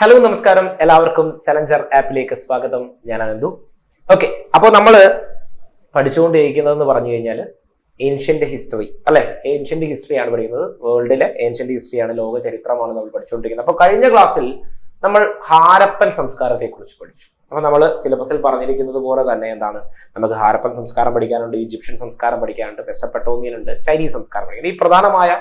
Hello നമസ്കാരം, എല്ലാവർക്കും challenger ആപ്പിലേക്ക് സ്വാഗതം. ഞാൻ അനന്തു. ഓക്കെ, അപ്പോൾ നമ്മൾ പഠിച്ചുകൊണ്ടിരിക്കുന്നതെന്ന് പറഞ്ഞു കഴിഞ്ഞാൽ ഏൻഷ്യന്റ് ഹിസ്റ്ററി അല്ലെ. ഏൻഷ്യന്റ് ഹിസ്റ്ററിയാണ് പഠിക്കുന്നത്. വേൾഡിലെ ഏൻഷ്യന്റ് ഹിസ്റ്ററിയാണ്, ലോക ചരിത്രമാണ് നമ്മൾ പഠിച്ചുകൊണ്ടിരിക്കുന്നത്. അപ്പോൾ കഴിഞ്ഞ ക്ലാസ്സിൽ നമ്മൾ ഹാരപ്പൻ സംസ്കാരത്തെ കുറിച്ച് പഠിച്ചു. അപ്പോൾ നമ്മൾ സിലബസിൽ പറഞ്ഞിരിക്കുന്നത് പോലെ തന്നെ എന്താണ്, നമുക്ക് ഹാരപ്പൻ സംസ്കാരം പഠിക്കാനുണ്ട്, ഈജിപ്ഷ്യൻ സംസ്കാരം പഠിക്കാനുണ്ട്, മെസപ്പൊട്ടേമിയൻ ഉണ്ട്, ചൈനീസ് സംസ്കാരം പഠിക്കാൻ. ഈ പ്രധാനമായ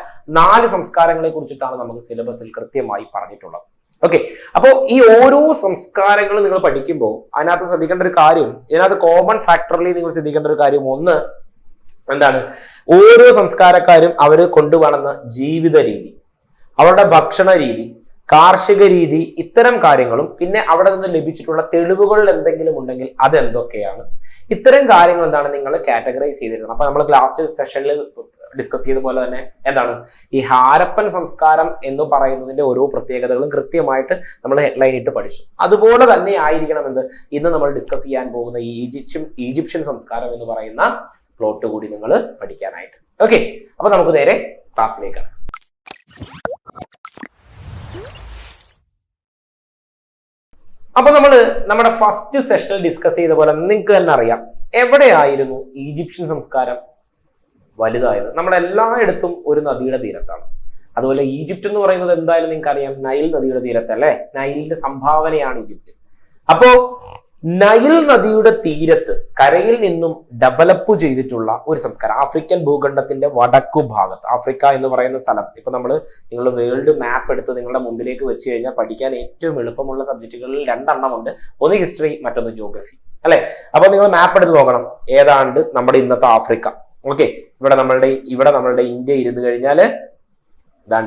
4 സംസ്കാരങ്ങളെ കുറിച്ചിട്ടാണ് നമുക്ക് സിലബസിൽ കൃത്യമായി പറഞ്ഞിട്ടുള്ളത്. ഓക്കെ, അപ്പോൾ ഈ ഓരോ സംസ്കാരങ്ങളും നിങ്ങൾ പഠിക്കുമ്പോൾ അതിനകത്ത് ശ്രദ്ധിക്കേണ്ട ഒരു കാര്യം, ഇതിനകത്ത് കോമൺ ഫാക്ടറിൽ നിങ്ങൾ ശ്രദ്ധിക്കേണ്ട ഒരു കാര്യം ഒന്ന് എന്താണ്, ഓരോ സംസ്കാരക്കാരും അവർ കൊണ്ടുവന്ന ജീവിത രീതി, അവരുടെ ഭക്ഷണ രീതി, കാർഷിക രീതി, ഇത്തരം കാര്യങ്ങളും പിന്നെ അവിടെ നിന്ന് ലഭിച്ചിട്ടുള്ള തെളിവുകൾ എന്തെങ്കിലും ഉണ്ടെങ്കിൽ അതെന്തൊക്കെയാണ്, ഇത്തരം കാര്യങ്ങൾ എന്താണ് നിങ്ങൾ കാറ്റഗറൈസ് ചെയ്തിരുന്നത്. അപ്പൊ നമ്മൾ ലാസ്റ്റ് സെഷനിൽ ഡിസ്കസ് ചെയ്ത പോലെ തന്നെ എന്താണ് ഈ ഹാരപ്പൻ സംസ്കാരം എന്ന് പറയുന്നതിന്റെ ഓരോ പ്രത്യേകതകളും കൃത്യമായിട്ട് നമ്മൾ ഹെഡ്ലൈൻ ഇട്ട് പഠിച്ചു. അതുപോലെ തന്നെ ആയിരിക്കണം എന്ത് ഇന്ന് നമ്മൾ ഡിസ്കസ് ചെയ്യാൻ പോകുന്ന ഈ ഈജിപ്ഷ്യൻ സംസ്കാരം എന്ന് പറയുന്ന പ്ലോട്ട് കൂടി നിങ്ങൾ പഠിക്കാനായിട്ട്. ഓക്കെ, അപ്പൊ നമുക്ക് നേരെ ക്ലാസ്സിലേക്കാണ്. അപ്പൊ നമ്മൾ നമ്മുടെ ഫസ്റ്റ് സെഷനിൽ ഡിസ്കസ് ചെയ്ത പോലെ നിങ്ങൾക്ക് തന്നെ അറിയാം, എവിടെയായിരുന്നു ഈജിപ്ഷ്യൻ സംസ്കാരം വലുതായത്? നമ്മുടെ എല്ലായിടത്തും ഒരു നദിയുടെ തീരത്താണ്. അതുപോലെ ഈജിപ്റ്റ് എന്ന് പറയുന്നത് എന്തായാലും നിങ്ങൾക്ക് അറിയാം, നൈൽ നദിയുടെ തീരത്തല്ലേ. നൈലിന്റെ സംഭാവനയാണ് ഈജിപ്റ്റ്. അപ്പോ നൈൽ നദിയുടെ തീരത്ത് കരയിൽ നിന്നും ഡെവലപ്പ് ചെയ്തിട്ടുള്ള ഒരു സംസ്കാരം, ആഫ്രിക്കൻ ഭൂഖണ്ഡത്തിന്റെ വടക്കു ഭാഗത്ത്, ആഫ്രിക്ക എന്ന് പറയുന്ന സ്ഥലം ഇപ്പൊ നിങ്ങൾ വേൾഡ് മാപ്പ് എടുത്ത് നിങ്ങളുടെ മുമ്പിലേക്ക് വെച്ച് കഴിഞ്ഞാൽ പഠിക്കാൻ ഏറ്റവും എളുപ്പമുള്ള സബ്ജക്റ്റുകളിൽ 2 എണ്ണമുണ്ട്. ഒന്ന് ഹിസ്റ്ററി, മറ്റൊന്ന് ജിയോഗ്രഫി അല്ലെ. അപ്പൊ നിങ്ങൾ മാപ്പ് എടുത്ത് നോക്കണം, ഏതാണ്ട് നമ്മുടെ ഇന്നത്തെ ആഫ്രിക്ക. ഓക്കെ, ഇവിടെ നമ്മളുടെ ഇന്ത്യ ഇരുന്ന് കഴിഞ്ഞാൽ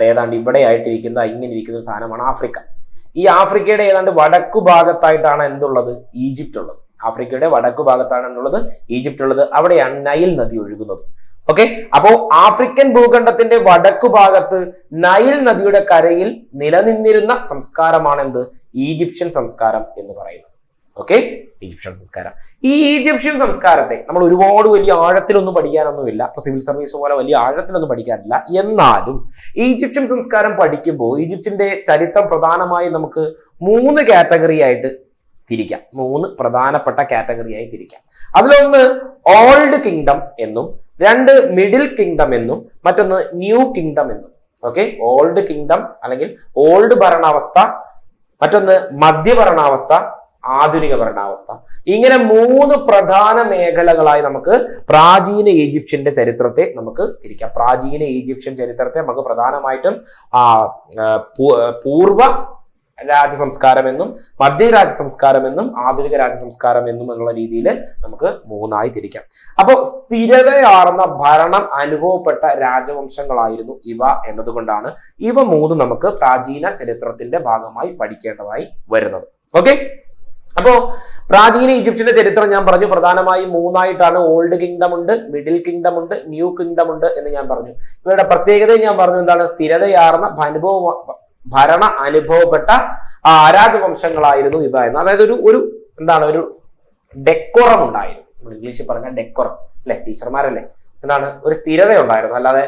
ഏതാണ്ട് ഇവിടെ ആയിട്ടിരിക്കുന്ന ഇങ്ങനെ ഇരിക്കുന്ന ഒരു സാധനമാണ് ആഫ്രിക്ക. ഈ ആഫ്രിക്കയുടെ ഏതാണ്ട് വടക്കു ഭാഗത്തായിട്ടാണ് എന്തുള്ളത്, ഈജിപ്റ്റ് ഉള്ളത്. ആഫ്രിക്കയുടെ വടക്കു ഭാഗത്താണ് എന്തുള്ളത്, ഈജിപ്റ്റ് ഉള്ളത്. അവിടെയാണ് നൈൽ നദി ഒഴുകുന്നത്. ഓക്കെ, അപ്പോ ആഫ്രിക്കൻ ഭൂഖണ്ഡത്തിന്റെ വടക്കു ഭാഗത്ത് നൈൽ നദിയുടെ കരയിൽ നിലനിന്നിരുന്ന സംസ്കാരമാണ് എന്ത്, ഈജിപ്ഷ്യൻ സംസ്കാരം എന്ന് പറയുന്നത്. ഓക്കെ, ഈജിപ്ഷ്യൻ സംസ്കാരം. ഈ ഈജിപ്ഷ്യൻ സംസ്കാരത്തെ നമ്മൾ ഒരുപാട് വലിയ ആഴത്തിലൊന്നും പഠിക്കാനൊന്നുമില്ല. അപ്പൊ സിവിൽ സർവീസ് പോലെ വലിയ ആഴത്തിലൊന്നും പഠിക്കാനില്ല. എന്നാലും ഈജിപ്ഷ്യൻ സംസ്കാരം പഠിക്കുമ്പോൾ ഈജിപ്തിന്റെ ചരിത്രം പ്രധാനമായും നമുക്ക് 3 കാറ്റഗറി ആയിട്ട് തിരിക്കാം. 3 പ്രധാനപ്പെട്ട കാറ്റഗറിയായി തിരിക്കാം. അതിലൊന്ന് ഓൾഡ് കിങ്ഡം എന്നും, 2 മിഡിൽ കിങ്ഡം എന്നും, മറ്റൊന്ന് ന്യൂ കിങ്ഡം എന്നും. ഓക്കെ, ഓൾഡ് കിങ്ഡം അല്ലെങ്കിൽ ഓൾഡ് ഭരണാവസ്ഥ, മറ്റൊന്ന് മധ്യഭരണാവസ്ഥ, ആധുനിക ഭരണാവസ്ഥ. ഇങ്ങനെ 3 പ്രധാന മേഖലകളായി നമുക്ക് പ്രാചീന ഈജിപ്ഷ്യന്റെ ചരിത്രത്തെ നമുക്ക് തിരിക്കാം. പ്രാചീന ഈജിപ്ഷ്യൻ ചരിത്രത്തെ നമുക്ക് പ്രധാനമായിട്ടും പൂർവ രാജസംസ്കാരം എന്നും, മധ്യ രാജസംസ്കാരം എന്നും, ആധുനിക രാജസംസ്കാരം എന്നും എന്നുള്ള രീതിയിൽ നമുക്ക് 3ആയി തിരിക്കാം. അപ്പോൾ സ്ഥിരതയാർന്ന ഭരണം അനുഭവപ്പെട്ട രാജവംശങ്ങളായിരുന്നു ഇവ എന്നതുകൊണ്ടാണ് ഇവ 3 നമുക്ക് പ്രാചീന ചരിത്രത്തിന്റെ ഭാഗമായി പഠിക്കേണ്ടതായി വരുന്നത്. ഓക്കെ, അപ്പോ പ്രാചീന ഈജിപ്തിന്റെ ചരിത്രം ഞാൻ പറഞ്ഞു പ്രധാനമായും 3ആയിട്ടാണ്. ഓൾഡ് കിങ്ഡം ഉണ്ട്, മിഡിൽ കിങ്ഡം ഉണ്ട്, ന്യൂ കിങ്ഡം ഉണ്ട് എന്ന് ഞാൻ പറഞ്ഞു. ഇവരുടെ പ്രത്യേകത ഞാൻ പറഞ്ഞു എന്താണ്, സ്ഥിരതയാർന്ന ഭരണ അനുഭവപ്പെട്ട രാജവംശങ്ങളായിരുന്നു ഇവ എന്ന്. അതായത് ഒരു ഡെക്കോറം ഉണ്ടായിരുന്നു. ഇംഗ്ലീഷിൽ പറഞ്ഞാൽ ഡെക്കോറം അല്ലെ, ടീച്ചർമാരല്ലേ. എന്താണ്, ഒരു സ്ഥിരത ഉണ്ടായിരുന്നു. അല്ലാതെ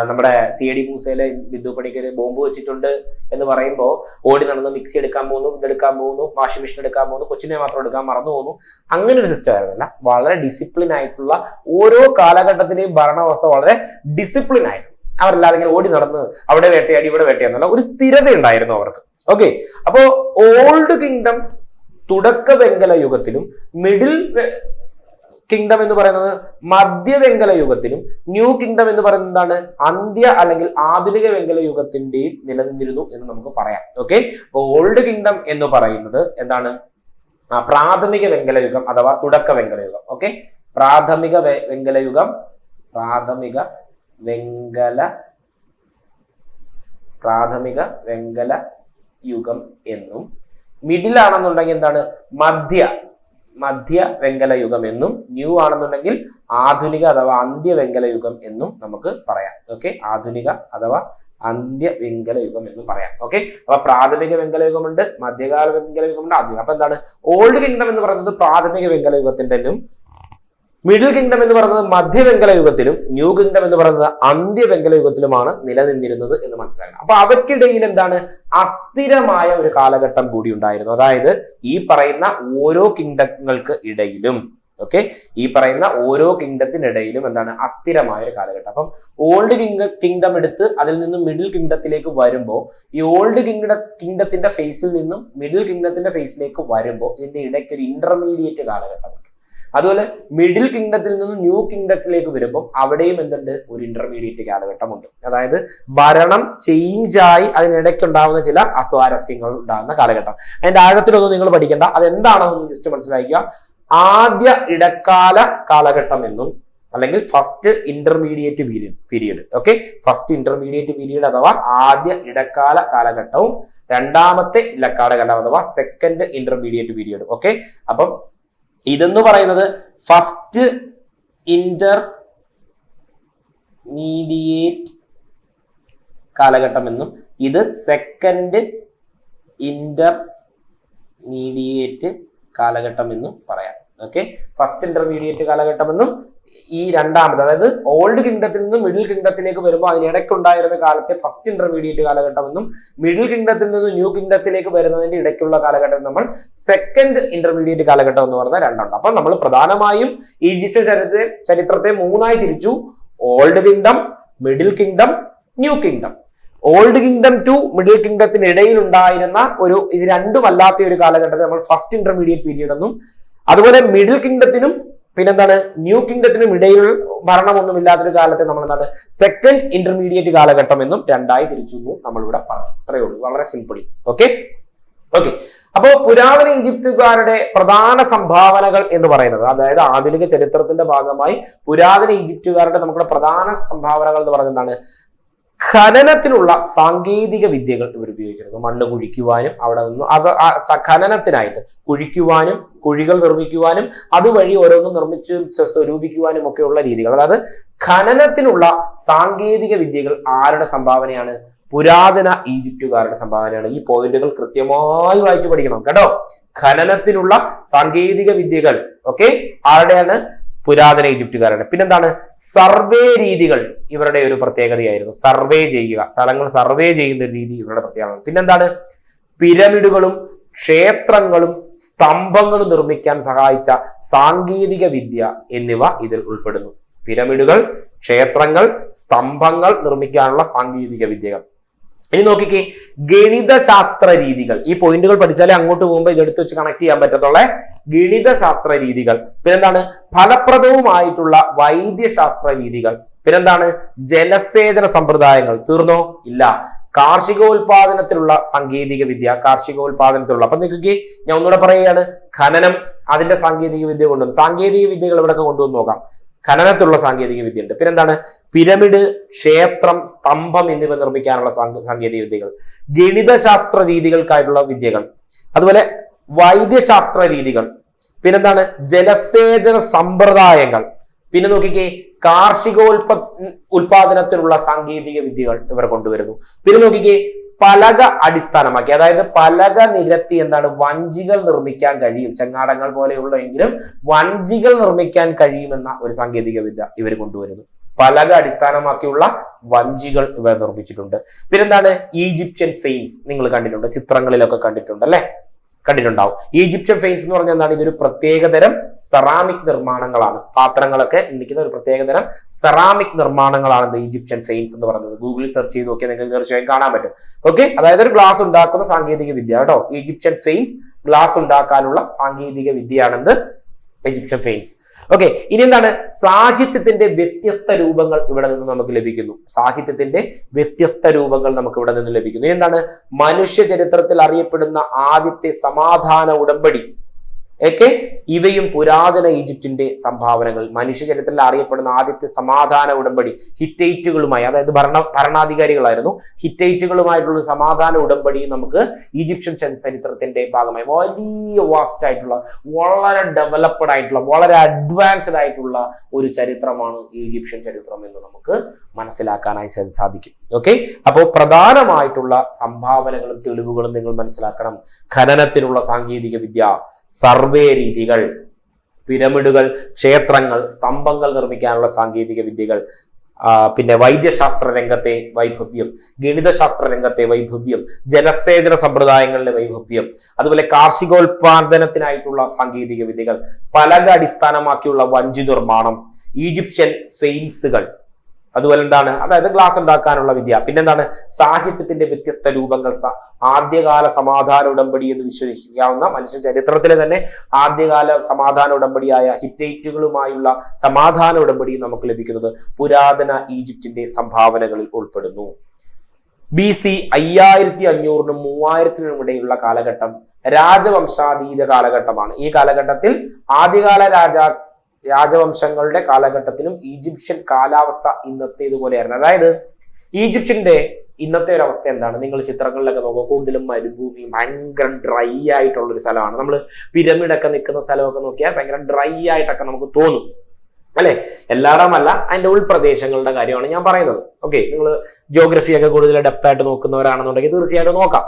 നമ്മുടെ CID മൂസയിലെ ബിന്ദു പണിക്കര് ബോംബ് വെച്ചിട്ടുണ്ട് എന്ന് പറയുമ്പോൾ ഓടി നടന്ന് മിക്സി എടുക്കാൻ പോകുന്നു, ഇതെടുക്കാൻ പോകുന്നു, വാഷിംഗ് മെഷീൻ എടുക്കാൻ പോകുന്നു, കൊച്ചിനെ മാത്രം എടുക്കാൻ മറന്നു പോകുന്നു, അങ്ങനെ ഒരു സിസ്റ്റം ആയിരുന്നില്ല. വളരെ ഡിസിപ്ലിൻ ആയിട്ടുള്ള ഓരോ കാലഘട്ടത്തിലെയും ഭരണവ്യവസ്ഥ വളരെ ഡിസിപ്ലിൻ ആയിരുന്നു. അവരല്ലാതെ ഇങ്ങനെ ഓടി നടന്ന് അവിടെ വേട്ടയാടി ഇവിടെ വേട്ടയാടുന്നുള്ള ഒരു സ്ഥിരത ഉണ്ടായിരുന്നു അവർക്ക്. ഓക്കെ, അപ്പോ ഓൾഡ് കിങ്ഡം തുടക്ക വെങ്കല യുഗത്തിലും, മിഡിൽ കിങ്ഡം എന്ന് പറയുന്നത് മധ്യവെങ്കല യുഗത്തിലും, ന്യൂ കിങ്ഡം എന്ന് പറയുന്നത് എന്താണ്, അന്ത്യ അല്ലെങ്കിൽ ആധുനിക വെങ്കല യുഗത്തിന്റെയും നിലനിന്നിരുന്നു എന്ന് നമുക്ക് പറയാം. ഓക്കെ, അപ്പോൾ ഓൾഡ് കിങ്ഡം എന്ന് പറയുന്നത് എന്താണ്, പ്രാഥമിക വെങ്കല യുഗം അഥവാ തുടക്ക വെങ്കല യുഗം. ഓക്കെ, പ്രാഥമിക വെങ്കല യുഗം എന്നും, മിഡിൽ ആണെന്നുണ്ടെങ്കിൽ എന്താണ്, മധ്യ വെങ്കല യുഗം എന്നും, ന്യൂ ആണെന്നുണ്ടെങ്കിൽ ആധുനിക അഥവാ അന്ത്യ വെങ്കല യുഗം എന്നും നമുക്ക് പറയാം. ഓക്കെ, ആധുനിക അഥവാ അന്ത്യ വെങ്കല യുഗം എന്ന് പറയാം. ഓക്കെ, അപ്പൊ പ്രാഥമിക വെങ്കല യുഗമുണ്ട്, മധ്യകാല വെങ്കല യുഗമുണ്ട്, ആധുനിക. അപ്പൊ എന്താണ്, ഓൾഡ് കിങ്ഡം എന്ന് പറയുന്നത് പ്രാഥമിക വെങ്കല യുഗത്തിന്റെയും മിഡിൽ കിങ്ഡം എന്ന് പറയുന്നത് മധ്യവെങ്കല യുഗത്തിലും ന്യൂ കിങ്ഡം എന്ന് പറയുന്നത് അന്ത്യവെങ്കല യുഗത്തിലുമാണ് നിലനിന്നിരുന്നത് എന്ന് മനസ്സിലാക്കണം. അപ്പൊ അവയ്ക്കിടയിൽ എന്താണ് അസ്ഥിരമായ ഒരു കാലഘട്ടം കൂടി ഉണ്ടായിരുന്നു. അതായത് ഈ പറയുന്ന ഓരോ കിങ്ഡങ്ങൾക്ക് ഇടയിലും ഈ പറയുന്ന ഓരോ കിങ്ഡത്തിനിടയിലും എന്താണ് അസ്ഥിരമായ ഒരു കാലഘട്ടം. അപ്പം ഓൾഡ് കിങ്ഡം എടുത്ത് അതിൽ നിന്നും മിഡിൽ കിങ്ഡത്തിലേക്ക് വരുമ്പോൾ ഈ ഓൾഡ് കിങ്ഡത്തിന്റെ ഫേസിൽ നിന്നും മിഡിൽ കിങ്ഡത്തിന്റെ ഫേസിലേക്ക് വരുമ്പോൾ ഇതിന്റെ ഇടയ്ക്ക് ഒരു ഇന്റർമീഡിയറ്റ് കാലഘട്ടമുണ്ട്. അതുപോലെ മിഡിൽ കിങ്ഡത്തിൽ നിന്നും ന്യൂ കിങ്ഡത്തിലേക്ക് വരുമ്പോൾ അവിടെയും എന്തുണ്ട്, ഒരു ഇന്റർമീഡിയറ്റ് കാലഘട്ടമുണ്ട്. അതായത് ഭരണം ചേഞ്ചായി അതിനിടയ്ക്ക് ഉണ്ടാകുന്ന ചില അസ്വാരസ്യങ്ങൾ ഉണ്ടാകുന്ന കാലഘട്ടം. അതിന്റെ ആഴത്തിലൊന്നും നിങ്ങൾ പഠിക്കേണ്ട, അതെന്താണെന്ന് ജസ്റ്റ് മനസ്സിലാക്കുക. ആദ്യ ഇടക്കാല കാലഘട്ടം എന്നും അല്ലെങ്കിൽ first intermediate period first intermediate period അഥവാ ആദ്യ ഇടക്കാല കാലഘട്ടവും രണ്ടാമത്തെ ഇടക്കാല കാലം അഥവാ സെക്കൻഡ് ഇന്റർമീഡിയറ്റ് പീരീഡ്. അപ്പം ഇതെന്ന് പറയുന്നത് ഫസ്റ്റ് ഇന്റർമീഡിയറ്റ് കാലഘട്ടം എന്നും ഇത് സെക്കൻഡ് ഇന്റർമീഡിയറ്റ് കാലഘട്ടം എന്നും പറയാം. ഫസ്റ്റ് ഇന്റർമീഡിയറ്റ് കാലഘട്ടം എന്നും ഈ രണ്ടാമത്, അതായത് ഓൾഡ് കിങ്ഡത്തിൽ നിന്നും മിഡിൽ കിങ്ഡത്തിലേക്ക് വരുമ്പോൾ അതിനിടയ്ക്കുണ്ടായിരുന്ന കാലത്തെ ഫസ്റ്റ് ഇന്റർമീഡിയറ്റ് കാലഘട്ടം എന്നും മിഡിൽ കിങ്ഡത്തിൽ നിന്നും ന്യൂ കിങ്ഡത്തിലേക്ക് വരുന്നതിന്റെ ഇടയ്ക്കുള്ള കാലഘട്ടം നമ്മൾ സെക്കൻഡ് ഇന്റർമീഡിയറ്റ് കാലഘട്ടം എന്ന് പറഞ്ഞ രണ്ടുണ്ട്. അപ്പം നമ്മൾ പ്രധാനമായും ഈജിപ്ഷ്യൻ ചരിത്രത്തെ മൂന്നായി തിരിച്ചു: old kingdom, middle kingdom, new kingdom. Old kingdom to middle കിങ്ഡത്തിന് ഇടയിൽ ഉണ്ടായിരുന്ന ഇത് രണ്ടുമല്ലാത്ത ഒരു കാലഘട്ടത്തെ നമ്മൾ ഫസ്റ്റ് ഇന്റർമീഡിയറ്റ് പീരീഡ് എന്നും, അതുപോലെ മിഡിൽ കിങ്ഡത്തിനും പിന്നെന്താണ് ന്യൂ കിങ്ഡത്തിനും ഇടയിൽ ഭരണമൊന്നും ഇല്ലാത്തൊരു കാലത്തെ നമ്മൾ എന്താണ് സെക്കൻഡ് ഇന്റർമീഡിയറ്റ് കാലഘട്ടം എന്നും രണ്ടായി തിരിച്ചു നമ്മളിവിടെ പറഞ്ഞു. അത്രയേ ഉള്ളൂ, വളരെ സിമ്പിളി. ഓക്കെ. അപ്പോ പുരാതന ഈജിപ്തുകാരുടെ പ്രധാന സംഭാവനകൾ എന്ന് പറയുന്നത്, അതായത് ആധുനിക ചരിത്രത്തിന്റെ ഭാഗമായി പുരാതന ഈജിപ്തുകാരുടെ നമ്മുടെ പ്രധാന സംഭാവനകൾ എന്ന് പറയുന്നത് എന്താണ്? ഖനനത്തിനുള്ള സാങ്കേതിക വിദ്യകൾ ഇവർ ഉപയോഗിച്ചിരുന്നു. മണ്ണ് കുഴിക്കുവാനും അവിടെ നിന്ന് ഖനനത്തിനായിട്ട് കുഴിക്കുവാനും കുഴികൾ നിർമ്മിക്കുവാനും അതുവഴി ഓരോന്നും നിർമ്മിച്ച് സ്വരൂപിക്കുവാനും ഒക്കെയുള്ള രീതികൾ. അതായത് ഖനനത്തിനുള്ള സാങ്കേതിക വിദ്യകൾ ആരുടെ സംഭാവനയാണ്? പുരാതന ഈജിപ്തുകാരുടെ സംഭാവനയാണ്. ഈ പോയിന്റുകൾ കൃത്യമായി വായിച്ചു പഠിക്കണം കേട്ടോ. ഖനനത്തിനുള്ള സാങ്കേതിക വിദ്യകൾ ആരുടെയാണ്? പുരാതന ഈജിപ്തുകാരുടെ. പിന്നെന്താണ്? സർവേ രീതികൾ ഇവരുടെ ഒരു പ്രത്യേകതയായിരുന്നു. സർവേ ചെയ്യുക, സ്ഥലങ്ങൾ സർവേ ചെയ്യുന്ന രീതി ഇവരുടെ പ്രത്യേകത. പിന്നെന്താണ്? പിരമിഡുകളും ക്ഷേത്രങ്ങളും സ്തംഭങ്ങളും നിർമ്മിക്കാൻ സഹായിച്ച സാങ്കേതിക വിദ്യ എന്നിവ ഇതിൽ ഉൾപ്പെടുന്നു. പിരമിഡുകൾ, ക്ഷേത്രങ്ങൾ, സ്തംഭങ്ങൾ നിർമ്മിക്കാനുള്ള സാങ്കേതിക വിദ്യകൾ. ഇനി നോക്കിക്കേ, ഗണിതശാസ്ത്ര രീതികൾ. ഈ പോയിന്റുകൾ പഠിച്ചാലേ അങ്ങോട്ട് പോകുമ്പോൾ ഇതെടുത്ത് വെച്ച് കണക്ട് ചെയ്യാൻ പറ്റത്തുള്ളേ. ഗണിതശാസ്ത്ര രീതികൾ. പിന്നെന്താണ്? ഫലപ്രദവുമായിട്ടുള്ള വൈദ്യശാസ്ത്ര രീതികൾ. പിന്നെന്താണ്? ജലസേചന സമ്പ്രദായങ്ങൾ. തീർന്നോ? ഇല്ല. കാർഷികോൽപാദനത്തിലുള്ള സാങ്കേതിക വിദ്യ. കാർഷികോൽപാദനത്തിലുള്ള, അപ്പൊ നിങ്ങൾക്ക് ഞാൻ ഒന്നുകൂടെ പറയുകയാണ്, ഖനനം അതിന്റെ സാങ്കേതിക വിദ്യ കൊണ്ടുവന്നു. സാങ്കേതിക വിദ്യകൾ ഇവിടെയൊക്കെ കൊണ്ടുവന്ന് നോക്കാം. ഖനനത്തിലുള്ള സാങ്കേതിക വിദ്യ ഉണ്ട്. പിന്നെന്താണ്? പിരമിഡ്, ക്ഷേത്രം, സ്തംഭം എന്നിവ നിർമ്മിക്കാനുള്ള സാങ്കേതിക വിദ്യകൾ. ഗണിതശാസ്ത്ര രീതികൾക്കായിട്ടുള്ള വിദ്യകൾ, അതുപോലെ വൈദ്യശാസ്ത്ര രീതികൾ. പിന്നെന്താണ്? ജലസേചന സമ്പ്രദായങ്ങൾ. പിന്നെ നോക്കിക്കേ, ഉൽപാദനത്തിനുള്ള സാങ്കേതിക വിദ്യകൾ ഇവർ കൊണ്ടുവരുന്നു. പിന്നെ നോക്കിക്കേ, പലക അടിസ്ഥാനമാക്കി, അതായത് പലക നിരത്തി എന്താണ് വഞ്ചികൾ നിർമ്മിക്കാൻ കഴിയും. ചങ്ങാടങ്ങൾ പോലെയുള്ള എങ്കിലും വഞ്ചികൾ നിർമ്മിക്കാൻ കഴിയുമെന്ന ഒരു സാങ്കേതിക വിദ്യ ഇവർ കൊണ്ടുവരുന്നു. പലക അടിസ്ഥാനമാക്കിയുള്ള വഞ്ചികൾ ഇവർ നിർമ്മിച്ചിട്ടുണ്ട്. പിന്നെന്താണ്? ഈജിപ്ഷ്യൻ ഫെയിൻസ് നിങ്ങൾ കണ്ടിട്ടുണ്ട്, ചിത്രങ്ങളിലൊക്കെ കണ്ടിട്ടുണ്ട് അല്ലെ, കണ്ടിട്ടുണ്ടാവും. ഈജിപ്ഷ്യൻ ഫെയിൻസ് എന്ന് പറഞ്ഞാൽ എന്താണ്? ഇതൊരു പ്രത്യേകതരം സെറാമിക് നിർമ്മാണങ്ങളാണ്. പാത്രങ്ങളൊക്കെ നിർമ്മിക്കുന്ന ഒരു പ്രത്യേകതരം സെറാമിക് നിർമ്മാണങ്ങളാണ് ഈജിപ്ഷ്യൻ ഫെയിൻസ് എന്ന് പറയുന്നത്. ഗൂഗിളിൽ സെർച്ച് ചെയ്ത് നോക്കിയാൽ നിങ്ങൾക്ക് തീർച്ചയായും കാണാൻ പറ്റും. അതായത് ഒരു ഗ്ലാസ് ഉണ്ടാക്കുന്ന സാങ്കേതിക വിദ്യ കേട്ടോ. ഈജിപ്ഷ്യൻ ഫെയിൻസ് ഗ്ലാസ് ഉണ്ടാക്കാനുള്ള സാങ്കേതിക വിദ്യയാണെന്ന് ഈജിപ്ഷ്യൻ ഫെയിൻസ്. ഇനി എന്താണ്? സാഹിത്യത്തിന്റെ വ്യത്യസ്ത രൂപങ്ങൾ ഇവിടെ നിന്ന് നമുക്ക് ലഭിക്കുന്നു. സാഹിത്യത്തിന്റെ വ്യത്യസ്ത രൂപങ്ങൾ നമുക്ക് ഇവിടെ നിന്ന് ലഭിക്കുന്നു. ഇനി എന്താണ്? മനുഷ്യ ചരിത്രത്തിൽ അറിയപ്പെടുന്ന ആദ്യത്തെ സമാധാന ഉടമ്പടി. ഇവയും പുരാതന ഈജിപ്തിന്റെ സംഭാവനകൾ. മനുഷ്യ ചരിത്രത്തിൽ അറിയപ്പെടുന്ന ആദ്യത്തെ സമാധാന ഉടമ്പടി ഹിറ്റൈറ്റുകളുമായി, അതായത് ഭരണാധികാരികളായിരുന്നു, ഹിറ്റൈറ്റുകളുമായിട്ടുള്ള സമാധാന ഉടമ്പടി നമുക്ക് ഈജിപ്ഷ്യൻ ചരിത്രത്തിന്റെ ഭാഗമായി വലിയ വാസ്റ്റ് ആയിട്ടുള്ള, വളരെ ഡെവലപ്ഡ് ആയിട്ടുള്ള, വളരെ അഡ്വാൻസ്ഡ് ആയിട്ടുള്ള ഒരു ചരിത്രമാണ് ഈജിപ്ഷ്യൻ ചരിത്രം എന്ന് നമുക്ക് മനസ്സിലാക്കാനായി സാധിക്കും. അപ്പോൾ പ്രധാനമായിട്ടുള്ള സംഭാവനകളും തെളിവുകളും നിങ്ങൾ മനസ്സിലാക്കണം. ഖനനത്തിനുള്ള സാങ്കേതിക വിദ്യ, സർവേ രീതികൾ, പിരമിഡുകൾ, ക്ഷേത്രങ്ങൾ, സ്തംഭങ്ങൾ നിർമ്മിക്കാനുള്ള സാങ്കേതിക വിദ്യകൾ, പിന്നെ വൈദ്യശാസ്ത്ര രംഗത്തെ വൈഭവ്യം, ഗണിതശാസ്ത്ര രംഗത്തെ വൈഭവ്യം, ജലസേചന സമ്പ്രദായങ്ങളുടെ വൈഭവ്യം, അതുപോലെ കാർഷികോൽപാദനത്തിനായിട്ടുള്ള സാങ്കേതിക വിദ്യകൾ, പലക അടിസ്ഥാനമാക്കിയുള്ള വഞ്ചി നിർമ്മാണം, ഈജിപ്ഷ്യൻ ഫെയിൻസുകൾ, അതുപോലെ എന്താണ്, അതായത് ഗ്ലാസ് ഉണ്ടാക്കാനുള്ള വിദ്യ, പിന്നെന്താണ്, സാഹിത്യത്തിന്റെ വ്യത്യസ്ത രൂപങ്ങൾ, ആദ്യകാല സമാധാന ഉടമ്പടി എന്ന് വിശ്വസിക്കാവുന്ന മനുഷ്യ ചരിത്രത്തിലെ തന്നെ ആദ്യകാല സമാധാന ഉടമ്പടിയായ ഹിറ്റൈറ്റുകളുമായുള്ള സമാധാന ഉടമ്പടി നമുക്ക് ലഭിക്കുന്നത് പുരാതന ഈജിപ്തിന്റെ സംഭാവനകളിൽ ഉൾപ്പെടുന്നു. BC 5500-നും 3000-നും ഇടയിലുള്ള കാലഘട്ടം രാജവംശാതീത കാലഘട്ടമാണ്. ഈ കാലഘട്ടത്തിൽ ആദ്യകാല രാജവംശങ്ങളുടെ കാലഘട്ടത്തിലും ഈജിപ്ഷ്യൻ കാലാവസ്ഥ ഇന്നത്തേതുപോലെയായിരുന്നു. അതായത് ഈജിപ്ഷ്യന്റെ ഇന്നത്തെ ഒരു അവസ്ഥ എന്താണ്, നിങ്ങൾ ചിത്രങ്ങളിലൊക്കെ നോക്കുക, കൂടുതലും മരുഭൂമി, ഭയങ്കര ഡ്രൈ ആയിട്ടുള്ള ഒരു സ്ഥലമാണ്. നമ്മൾ പിരമിഡൊക്കെ നിൽക്കുന്ന സ്ഥലമൊക്കെ നോക്കിയാൽ ഭയങ്കര ഡ്രൈ ആയിട്ടൊക്കെ നമുക്ക് തോന്നും, അല്ലെ? എല്ലായിടം അല്ല, അതിന്റെ ഉൾപ്രദേശങ്ങളുടെ കാര്യമാണ് ഞാൻ പറയുന്നത്. ഓക്കെ, നിങ്ങൾ ജിയോഗ്രഫി ഒക്കെ കൂടുതൽ ഡെപ്ത് ആയിട്ട് നോക്കുന്നവരാണെന്നുണ്ടെങ്കിൽ തീർച്ചയായിട്ടും നോക്കാം,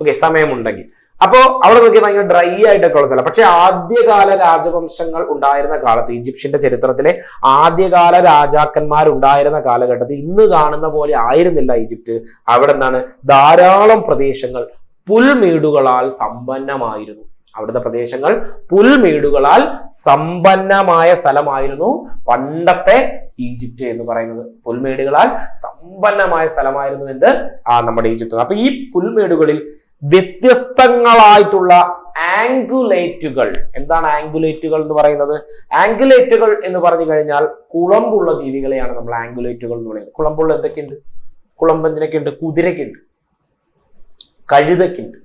ഓക്കെ, സമയമുണ്ടെങ്കിൽ. അപ്പോ അവിടെ നോക്കിയാൽ ഭയങ്കര ഡ്രൈ ആയിട്ടൊക്കെ ഉള്ള സ്ഥലം. പക്ഷെ ആദ്യകാല രാജവംശങ്ങൾ ഉണ്ടായിരുന്ന കാലത്ത്, ഈജിപ്ഷ്യന്റെ ചരിത്രത്തിലെ ആദ്യകാല രാജാക്കന്മാരുണ്ടായിരുന്ന കാലഘട്ടത്തിൽ ഇന്ന് കാണുന്ന പോലെ ആയിരുന്നില്ല ഈജിപ്റ്റ്. അവിടെ എന്താണ്, ധാരാളം പ്രദേശങ്ങൾ പുൽമേടുകളാൽ സമ്പന്നമായിരുന്നു. അവിടുത്തെ പ്രദേശങ്ങൾ പുൽമേടുകളാൽ സമ്പന്നമായ സ്ഥലമായിരുന്നു പണ്ടത്തെ ഈജിപ്റ്റ് എന്ന് പറയുന്നത്. പുൽമേടുകളാൽ സമ്പന്നമായ സ്ഥലമായിരുന്നു എന്ത്, നമ്മുടെ ഈജിപ്റ്റ്. അപ്പൊ ഈ പുൽമേടുകളിൽ വ്യത്യസ്തങ്ങളായിട്ടുള്ള ആംഗുലേറ്റുകൾ. എന്താണ് ആംഗുലേറ്റുകൾ എന്ന് പറയുന്നത്? ആംഗുലേറ്റുകൾ എന്ന് പറഞ്ഞു കഴിഞ്ഞാൽ കുളമ്പുള്ള ജീവികളെയാണ് നമ്മൾ ആംഗുലേറ്റുകൾ എന്ന് പറയുന്നത്. കുളമ്പുള്ള എന്തൊക്കെയുണ്ട്? കുളമ്പെന്തിനൊക്കെയുണ്ട്? കുതിരക്കുണ്ട്, കഴുതക്കുണ്ട്,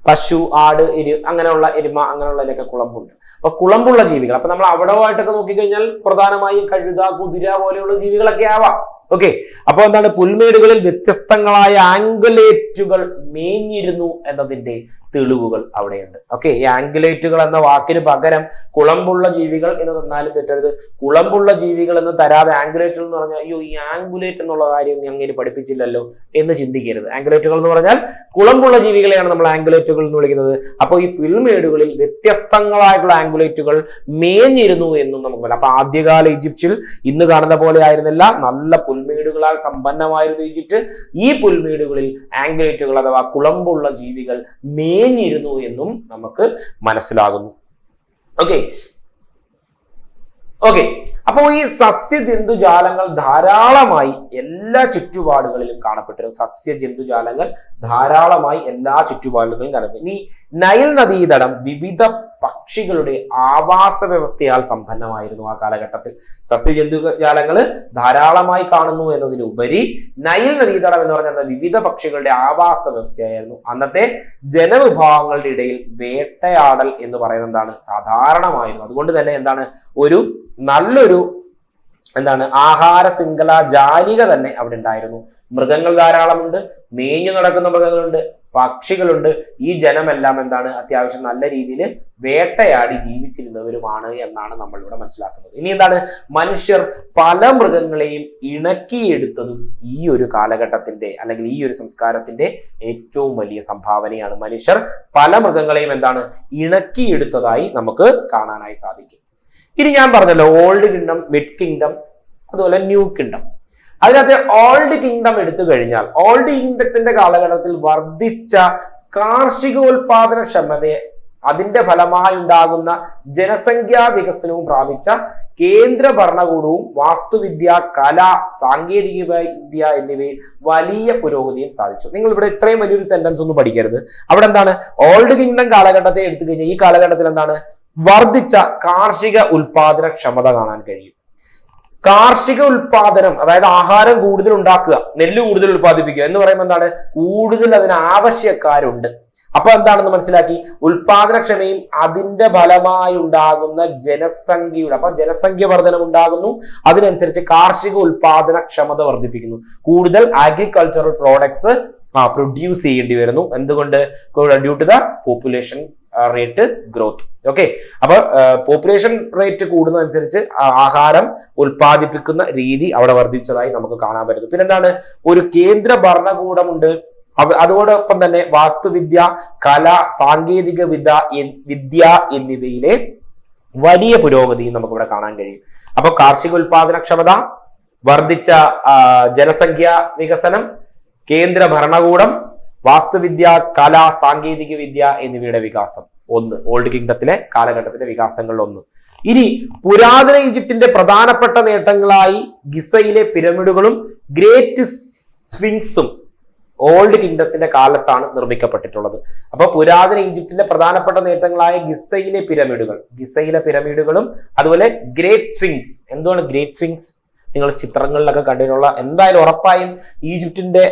പശു, ആട്, അങ്ങനെയുള്ള എരുമ, അങ്ങനെയുള്ളതിനൊക്കെ കുളമ്പുണ്ട്. അപ്പൊ കുളമ്പുള്ള ജീവികൾ. അപ്പൊ നമ്മൾ അവിടമായിട്ടൊക്കെ നോക്കിക്കഴിഞ്ഞാൽ പ്രധാനമായും കഴുത, കുതിര പോലെയുള്ള ജീവികളൊക്കെ ആവാം. ഓക്കെ, അപ്പൊ എന്താണ്, പുൽമേടുകളിൽ വ്യത്യസ്തങ്ങളായ ആംഗുലേറ്റുകൾ മേഞ്ഞിരുന്നു എന്നതിന്റെ തെളിവുകൾ അവിടെയുണ്ട്. ഓക്കെ, ഈ ആംഗുലേറ്റുകൾ എന്ന വാക്കിന് പകരം കുളമ്പുള്ള ജീവികൾ എന്ന് തന്നാലും തെറ്റരുത്. കുളമ്പുള്ള ജീവികൾ എന്ന് തരാതെ ആംഗുലേറ്റുകൾ എന്ന് പറഞ്ഞാൽ അയ്യോ ഈ ആംഗുലേറ്റ് എന്നുള്ള കാര്യം അങ്ങനെ പഠിപ്പിച്ചില്ലല്ലോ എന്ന് ചിന്തിക്കരുത്. ആംഗുലേറ്റുകൾ എന്ന് പറഞ്ഞാൽ കുളമ്പുള്ള ജീവികളെയാണ് നമ്മൾ ആംഗുലേറ്റുകൾ എന്ന് വിളിക്കുന്നത്. അപ്പോൾ ഈ പുൽമേടുകളിൽ വ്യത്യസ്തങ്ങളായിട്ടുള്ള ആംഗുലേറ്റുകൾ മേഞ്ഞിരുന്നു എന്നും നമുക്ക് പറയാം. അപ്പൊ ആദ്യകാല ഈജിപ്തിൽ ഇന്ന് കാണുന്ന പോലെ ആയിരുന്നില്ല, നല്ല പുൽമേടുകളാൽ സമ്പന്നമായിരുന്നു ഈജിപ്റ്റ്. ഈ പുൽമേടുകളിൽ ആംഗുലേറ്റുകൾ അഥവാ കുളമ്പുള്ള ജീവികൾ മേഞ്ഞിരുന്നു എന്നും നമുക്ക് മനസ്സിലാകുന്നു. ഓക്കെ, അപ്പോൾ ഈ സസ്യജന്തുജാലങ്ങൾ ധാരാളമായി എല്ലാ ചുറ്റുപാടുകളിലും കാണപ്പെട്ടിരുന്നു. സസ്യജന്തുജാലങ്ങൾ ധാരാളമായി എല്ലാ ചുറ്റുപാടുകളിലും കാണപ്പെട്ടു. ഇനി നൈൽ നദീതടം വിവിധ പക്ഷികളുടെ ആവാസ വ്യവസ്ഥയാൽ സമ്പന്നമായിരുന്നു ആ കാലഘട്ടത്തിൽ. സസ്യജന്തുജാലങ്ങൾ ധാരാളമായി കാണുന്നു എന്നതിനുപരി നൈൽ നദീതടം എന്ന് പറഞ്ഞാൽ വിവിധ പക്ഷികളുടെ ആവാസ വ്യവസ്ഥയായിരുന്നു. അന്നത്തെ ജനവിഭാഗങ്ങളുടെ ഇടയിൽ വേട്ടയാടൽ എന്ന് പറയുന്നത് എന്താണ്, സാധാരണമായിരുന്നു. അതുകൊണ്ട് തന്നെ എന്താണ്, ഒരു നല്ലൊരു ആഹാര ശൃംഖല ജാലിക തന്നെ അവിടെ ഉണ്ടായിരുന്നു. മൃഗങ്ങൾ ധാരാളമുണ്ട്, മേഞ്ഞു നടക്കുന്ന മൃഗങ്ങളുണ്ട്, പക്ഷികളുണ്ട്. ഈ ജനമെല്ലാം എന്താണ്, അത്യാവശ്യം നല്ല രീതിയിൽ വേട്ടയാടി ജീവിച്ചിരുന്നവരുമാണ് എന്നാണ് നമ്മൾ ഇവിടെ മനസ്സിലാക്കുന്നത്. ഇനി എന്താണ്, മനുഷ്യർ പല മൃഗങ്ങളെയും ഇണക്കിയെടുത്തതും ഈ ഒരു കാലഘട്ടത്തിന്റെ അല്ലെങ്കിൽ ഈ ഒരു സംസ്കാരത്തിന്റെ ഏറ്റവും വലിയ സംഭാവനയാണ്. മനുഷ്യർ പല മൃഗങ്ങളെയും എന്താണ്, ഇണക്കിയെടുത്തതായി നമുക്ക് കാണാനായി സാധിക്കും. ഇനി ഞാൻ പറഞ്ഞല്ലോ ഓൾഡ് കിങ്ഡം, മിഡ് കിങ്ഡം, അതുപോലെ ന്യൂ കിങ്ഡം. അതിനകത്ത് ഓൾഡ് കിങ്ഡം എടുത്തു കഴിഞ്ഞാൽ ഓൾഡ് കിങ്ഡത്തിന്റെ കാലഘട്ടത്തിൽ വർദ്ധിച്ച കാർഷികോൽപാദനക്ഷമതയെ അതിന്റെ ഫലമായി ഉണ്ടാകുന്ന ജനസംഖ്യാ വികസനവും പ്രാപിച്ച കേന്ദ്ര ഭരണകൂടവും വാസ്തുവിദ്യ, കല, സാങ്കേതിക വിദ്യ എന്നിവയിൽ വലിയ പുരോഗതിയും സാധിച്ചു. നിങ്ങൾ ഇവിടെ ഇത്രയും വലിയൊരു സെന്റൻസ് ഒന്നും പഠിക്കരുത്. അവിടെ എന്താണ്, ഓൾഡ് കിങ്ഡം കാലഘട്ടത്തെ എടുത്തു കഴിഞ്ഞാൽ ഈ കാലഘട്ടത്തിൽ എന്താണ്, വർദ്ധിച്ച കാർഷിക ഉൽപാദന ക്ഷമത കാണാൻ കഴിയും. കാർഷിക ഉൽപാദനം, അതായത് ആഹാരം കൂടുതൽ ഉണ്ടാക്കുക, നെല്ല് കൂടുതൽ ഉൽപ്പാദിപ്പിക്കുക എന്ന് പറയുമ്പോൾ എന്താണ്, കൂടുതൽ അതിന് ആവശ്യക്കാരുണ്ട്. അപ്പൊ എന്താണെന്ന് മനസ്സിലാക്കി, ഉൽപാദനക്ഷമയും അതിന്റെ ഫലമായി ഉണ്ടാകുന്ന ജനസംഖ്യയുടെ, അപ്പൊ ജനസംഖ്യ വർധനം ഉണ്ടാകുന്നു, അതിനനുസരിച്ച് കാർഷിക ഉൽപാദന ക്ഷമത വർദ്ധിപ്പിക്കുന്നു. കൂടുതൽ അഗ്രികൾച്ചറൽ പ്രോഡക്ട്സ് പ്രൊഡ്യൂസ് ചെയ്യേണ്ടി വരുന്നു. എന്തുകൊണ്ട്? Due to the population rate growth. Okay, അപ്പൊ പോപ്പുലേഷൻ റേറ്റ് കൂടുന്നതനുസരിച്ച് ആഹാരം ഉൽപ്പാദിപ്പിക്കുന്ന രീതി അവിടെ വർദ്ധിച്ചതായി നമുക്ക് കാണാൻ പറ്റുന്നു. പിന്നെന്താണ്, ഒരു കേന്ദ്ര ഭരണകൂടമുണ്ട്. അതോടൊപ്പം തന്നെ വാസ്തുവിദ്യ, കല, സാങ്കേതിക വിദ്യ എന്നിവയിലെ വലിയ പുരോഗതിയും നമുക്കിവിടെ കാണാൻ കഴിയും. അപ്പൊ കാർഷിക ഉൽപാദനക്ഷമത, വർദ്ധിച്ച ജനസംഖ്യ വികസനം, കേന്ദ്ര ഭരണകൂടം, വാസ്തുവിദ്യ, കല, സാങ്കേതിക വിദ്യ എന്നിവയുടെ വികാസം ഒന്ന് ഓൾഡ് കിങ്ഡത്തിലെ കാലഘട്ടത്തിലെ വികാസങ്ങളിൽ ഒന്ന്. ഇനി പുരാതന ഈജിപ്തിന്റെ പ്രധാനപ്പെട്ട നേട്ടങ്ങളായി ഗിസയിലെ പിരമിഡുകളും ഗ്രേറ്റ് സ്ഫിങ്സും ഓൾഡ് കിങ്ഡത്തിന്റെ കാലത്താണ് നിർമ്മിക്കപ്പെട്ടിട്ടുള്ളത്. അപ്പൊ പുരാതന ഈജിപ്തിന്റെ പ്രധാനപ്പെട്ട നേട്ടങ്ങളായ ഗിസയിലെ പിരമിഡുകളും അതുപോലെ ഗ്രേറ്റ് സ്ഫിങ്സ്. എന്തുകൊണ്ട് ഗ്രേറ്റ് സ്ഫിങ്സ്? നിങ്ങൾ ചിത്രങ്ങളിലൊക്കെ കണ്ടിട്ടുള്ള, എന്തായാലും ഉറപ്പായും ഈജിപ്തിന്റെ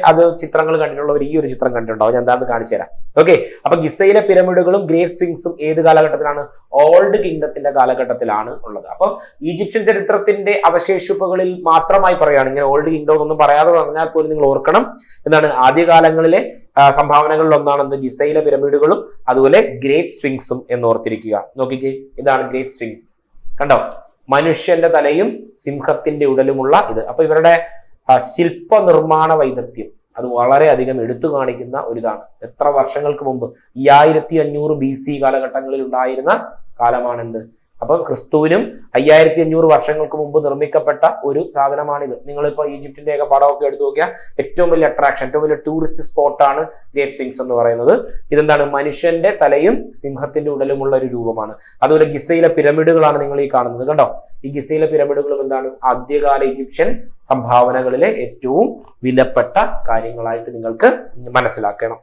ചിത്രങ്ങൾ കണ്ടിട്ടുള്ളവർ ഈ ഒരു ചിത്രം കണ്ടിട്ടുണ്ടാവും. ഞാൻ എന്താണെന്ന് കാണിച്ചു തരാം. ഓക്കെ, അപ്പൊ ഗിസയിലെ പിരമിഡുകളും ഗ്രേറ്റ് സ്ഫിങ്സും ഏത് കാലഘട്ടത്തിലാണ്? ഓൾഡ് കിങ്ഡത്തിന്റെ കാലഘട്ടത്തിലാണ് ഉള്ളത്. അപ്പൊ ഈജിപ്ഷ്യൻ ചരിത്രത്തിന്റെ അവശേഷിപ്പുകളിൽ മാത്രമായി പറയുകയാണ്. ഇങ്ങനെ ഓൾഡ് കിങ്ഡം ഒന്നും പറയാതെ പറഞ്ഞാൽ പോലും നിങ്ങൾ ഓർക്കണം എന്താണ്, ആദ്യകാലങ്ങളിലെ സംഭാവനകളിൽ ഒന്നാണെന്ന് ഗിസയിലെ പിരമിഡുകളും അതുപോലെ ഗ്രേറ്റ് സ്ഫിങ്സും എന്ന് ഓർത്തിരിക്കുക. നോക്കിക്കേ, ഇതാണ് ഗ്രേറ്റ് സ്ഫിങ്സ്. കണ്ടോ, മനുഷ്യന്റെ തലയും സിംഹത്തിന്റെ ഉടലുമുള്ള ഇത്. അപ്പൊ ഇവരുടെ ശില്പ നിർമ്മാണ വൈദഗ്ധ്യം അത് വളരെയധികം എടുത്തു കാണിക്കുന്ന ഒരിതാണ്. എത്ര വർഷങ്ങൾക്ക് മുമ്പ്, 5500 BC കാലഘട്ടങ്ങളിൽ ഉണ്ടായിരുന്ന കാലമാണെന്ത്. അപ്പൊ ക്രിസ്തുവിനും 5500 വർഷങ്ങൾക്ക് മുമ്പ് നിർമ്മിക്കപ്പെട്ട ഒരു സാധനമാണിത്. നിങ്ങളിപ്പോ ഈജിപ്തിന്റെ ഒക്കെ പടമൊക്കെ എടുത്തു നോക്കിയാൽ ഏറ്റവും വലിയ അട്രാക്ഷൻ, ഏറ്റവും വലിയ ടൂറിസ്റ്റ് സ്പോട്ടാണ് ഗ്രേറ്റ് സ്ഫിങ്സ് എന്ന് പറയുന്നത്. ഇതെന്താണ്? മനുഷ്യന്റെ തലയും സിംഹത്തിന്റെ ഉടലുമുള്ള ഒരു രൂപമാണ്. അതുപോലെ ഗിസയിലെ പിരമിഡുകളാണ് നിങ്ങൾ ഈ കാണുന്നത്. കണ്ടോ, ഈ ഗിസയിലെ പിരമിഡുകളും എന്താണ്? ആദ്യകാല ഈജിപ്ഷ്യൻ സംഭാവനകളിലെ ഏറ്റവും വിലപ്പെട്ട കാര്യങ്ങളായിട്ട് നിങ്ങൾക്ക് മനസ്സിലാക്കണം.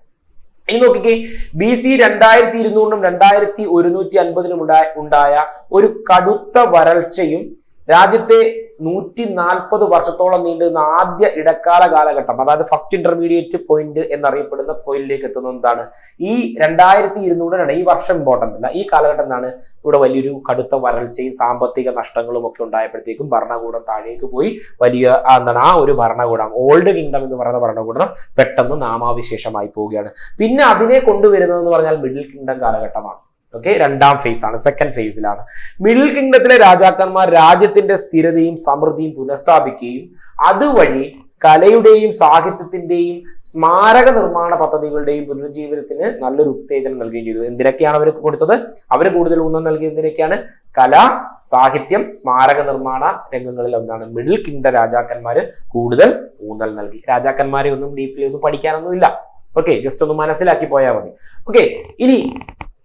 ഇനി നോക്കിക്കേ, BC 2200-നും 2150-നും ഉണ്ടായ ഒരു കടുത്ത വരൾച്ചയും രാജ്യത്തെ 140 വർഷത്തോളം നീണ്ടുന്ന ആദ്യ ഇടക്കാല കാലഘട്ടം, അതായത് ഫസ്റ്റ് ഇന്റർമീഡിയറ്റ് പോയിന്റ് എന്നറിയപ്പെടുന്ന പോയിന്റിലേക്ക് എത്തുന്നത് എന്താണ്? ഈ 2200 ഈ വർഷം ഇമ്പോർട്ടന്റ് അല്ല, ഈ കാലഘട്ടം എന്താണ്? ഇവിടെ വലിയൊരു കടുത്ത വരൾച്ചയും സാമ്പത്തിക നഷ്ടങ്ങളും ഒക്കെ ഉണ്ടായപ്പോഴത്തേക്കും ഭരണകൂടം താഴേക്ക് പോയി. വലിയ ആ ഒരു ഭരണകൂടം, ഓൾഡ് കിങ്ഡം എന്ന് പറയുന്ന ഭരണകൂടം പെട്ടെന്ന് നാമാവിശേഷമായി പോവുകയാണ്. പിന്നെ അതിനെ കൊണ്ടുവരുന്നതെന്ന് പറഞ്ഞാൽ മിഡിൽ കിങ്ഡം കാലഘട്ടമാണ്. ഓക്കെ, രണ്ടാം ഫേസ് ആണ്, സെക്കൻഡ് ഫേസിലാണ്. മിഡിൽ കിങ്ഡത്തിലെ രാജാക്കന്മാർ രാജ്യത്തിന്റെ സ്ഥിരതയും സമൃദ്ധിയും പുനഃസ്ഥാപിക്കുകയും അതുവഴി കലയുടെയും സാഹിത്യത്തിന്റെയും സ്മാരക നിർമ്മാണ പദ്ധതികളുടെയും പുനരുജ്ജീവനത്തിന് നല്ലൊരു ഉത്തേജനം നൽകുകയും ചെയ്തു. എന്തിനൊക്കെയാണ് അവർ കൊടുത്തത്? അവർ കൂടുതൽ ഊന്നൽ നൽകിയത് എന്തിനൊക്കെയാണ്? കല, സാഹിത്യം, സ്മാരക നിർമ്മാണ രംഗങ്ങളിൽ ഒന്നാണ് മിഡിൽ കിങ്ഡം രാജാക്കന്മാര് കൂടുതൽ ഊന്നൽ നൽകി. രാജാക്കന്മാരെ ഒന്നും ഡീപ്ലി ഒന്നും പഠിക്കാനൊന്നുമില്ല. ഓക്കെ, ജസ്റ്റ് ഒന്ന് മനസ്സിലാക്കി പോയാൽ മതി. ഓക്കെ, ഇനി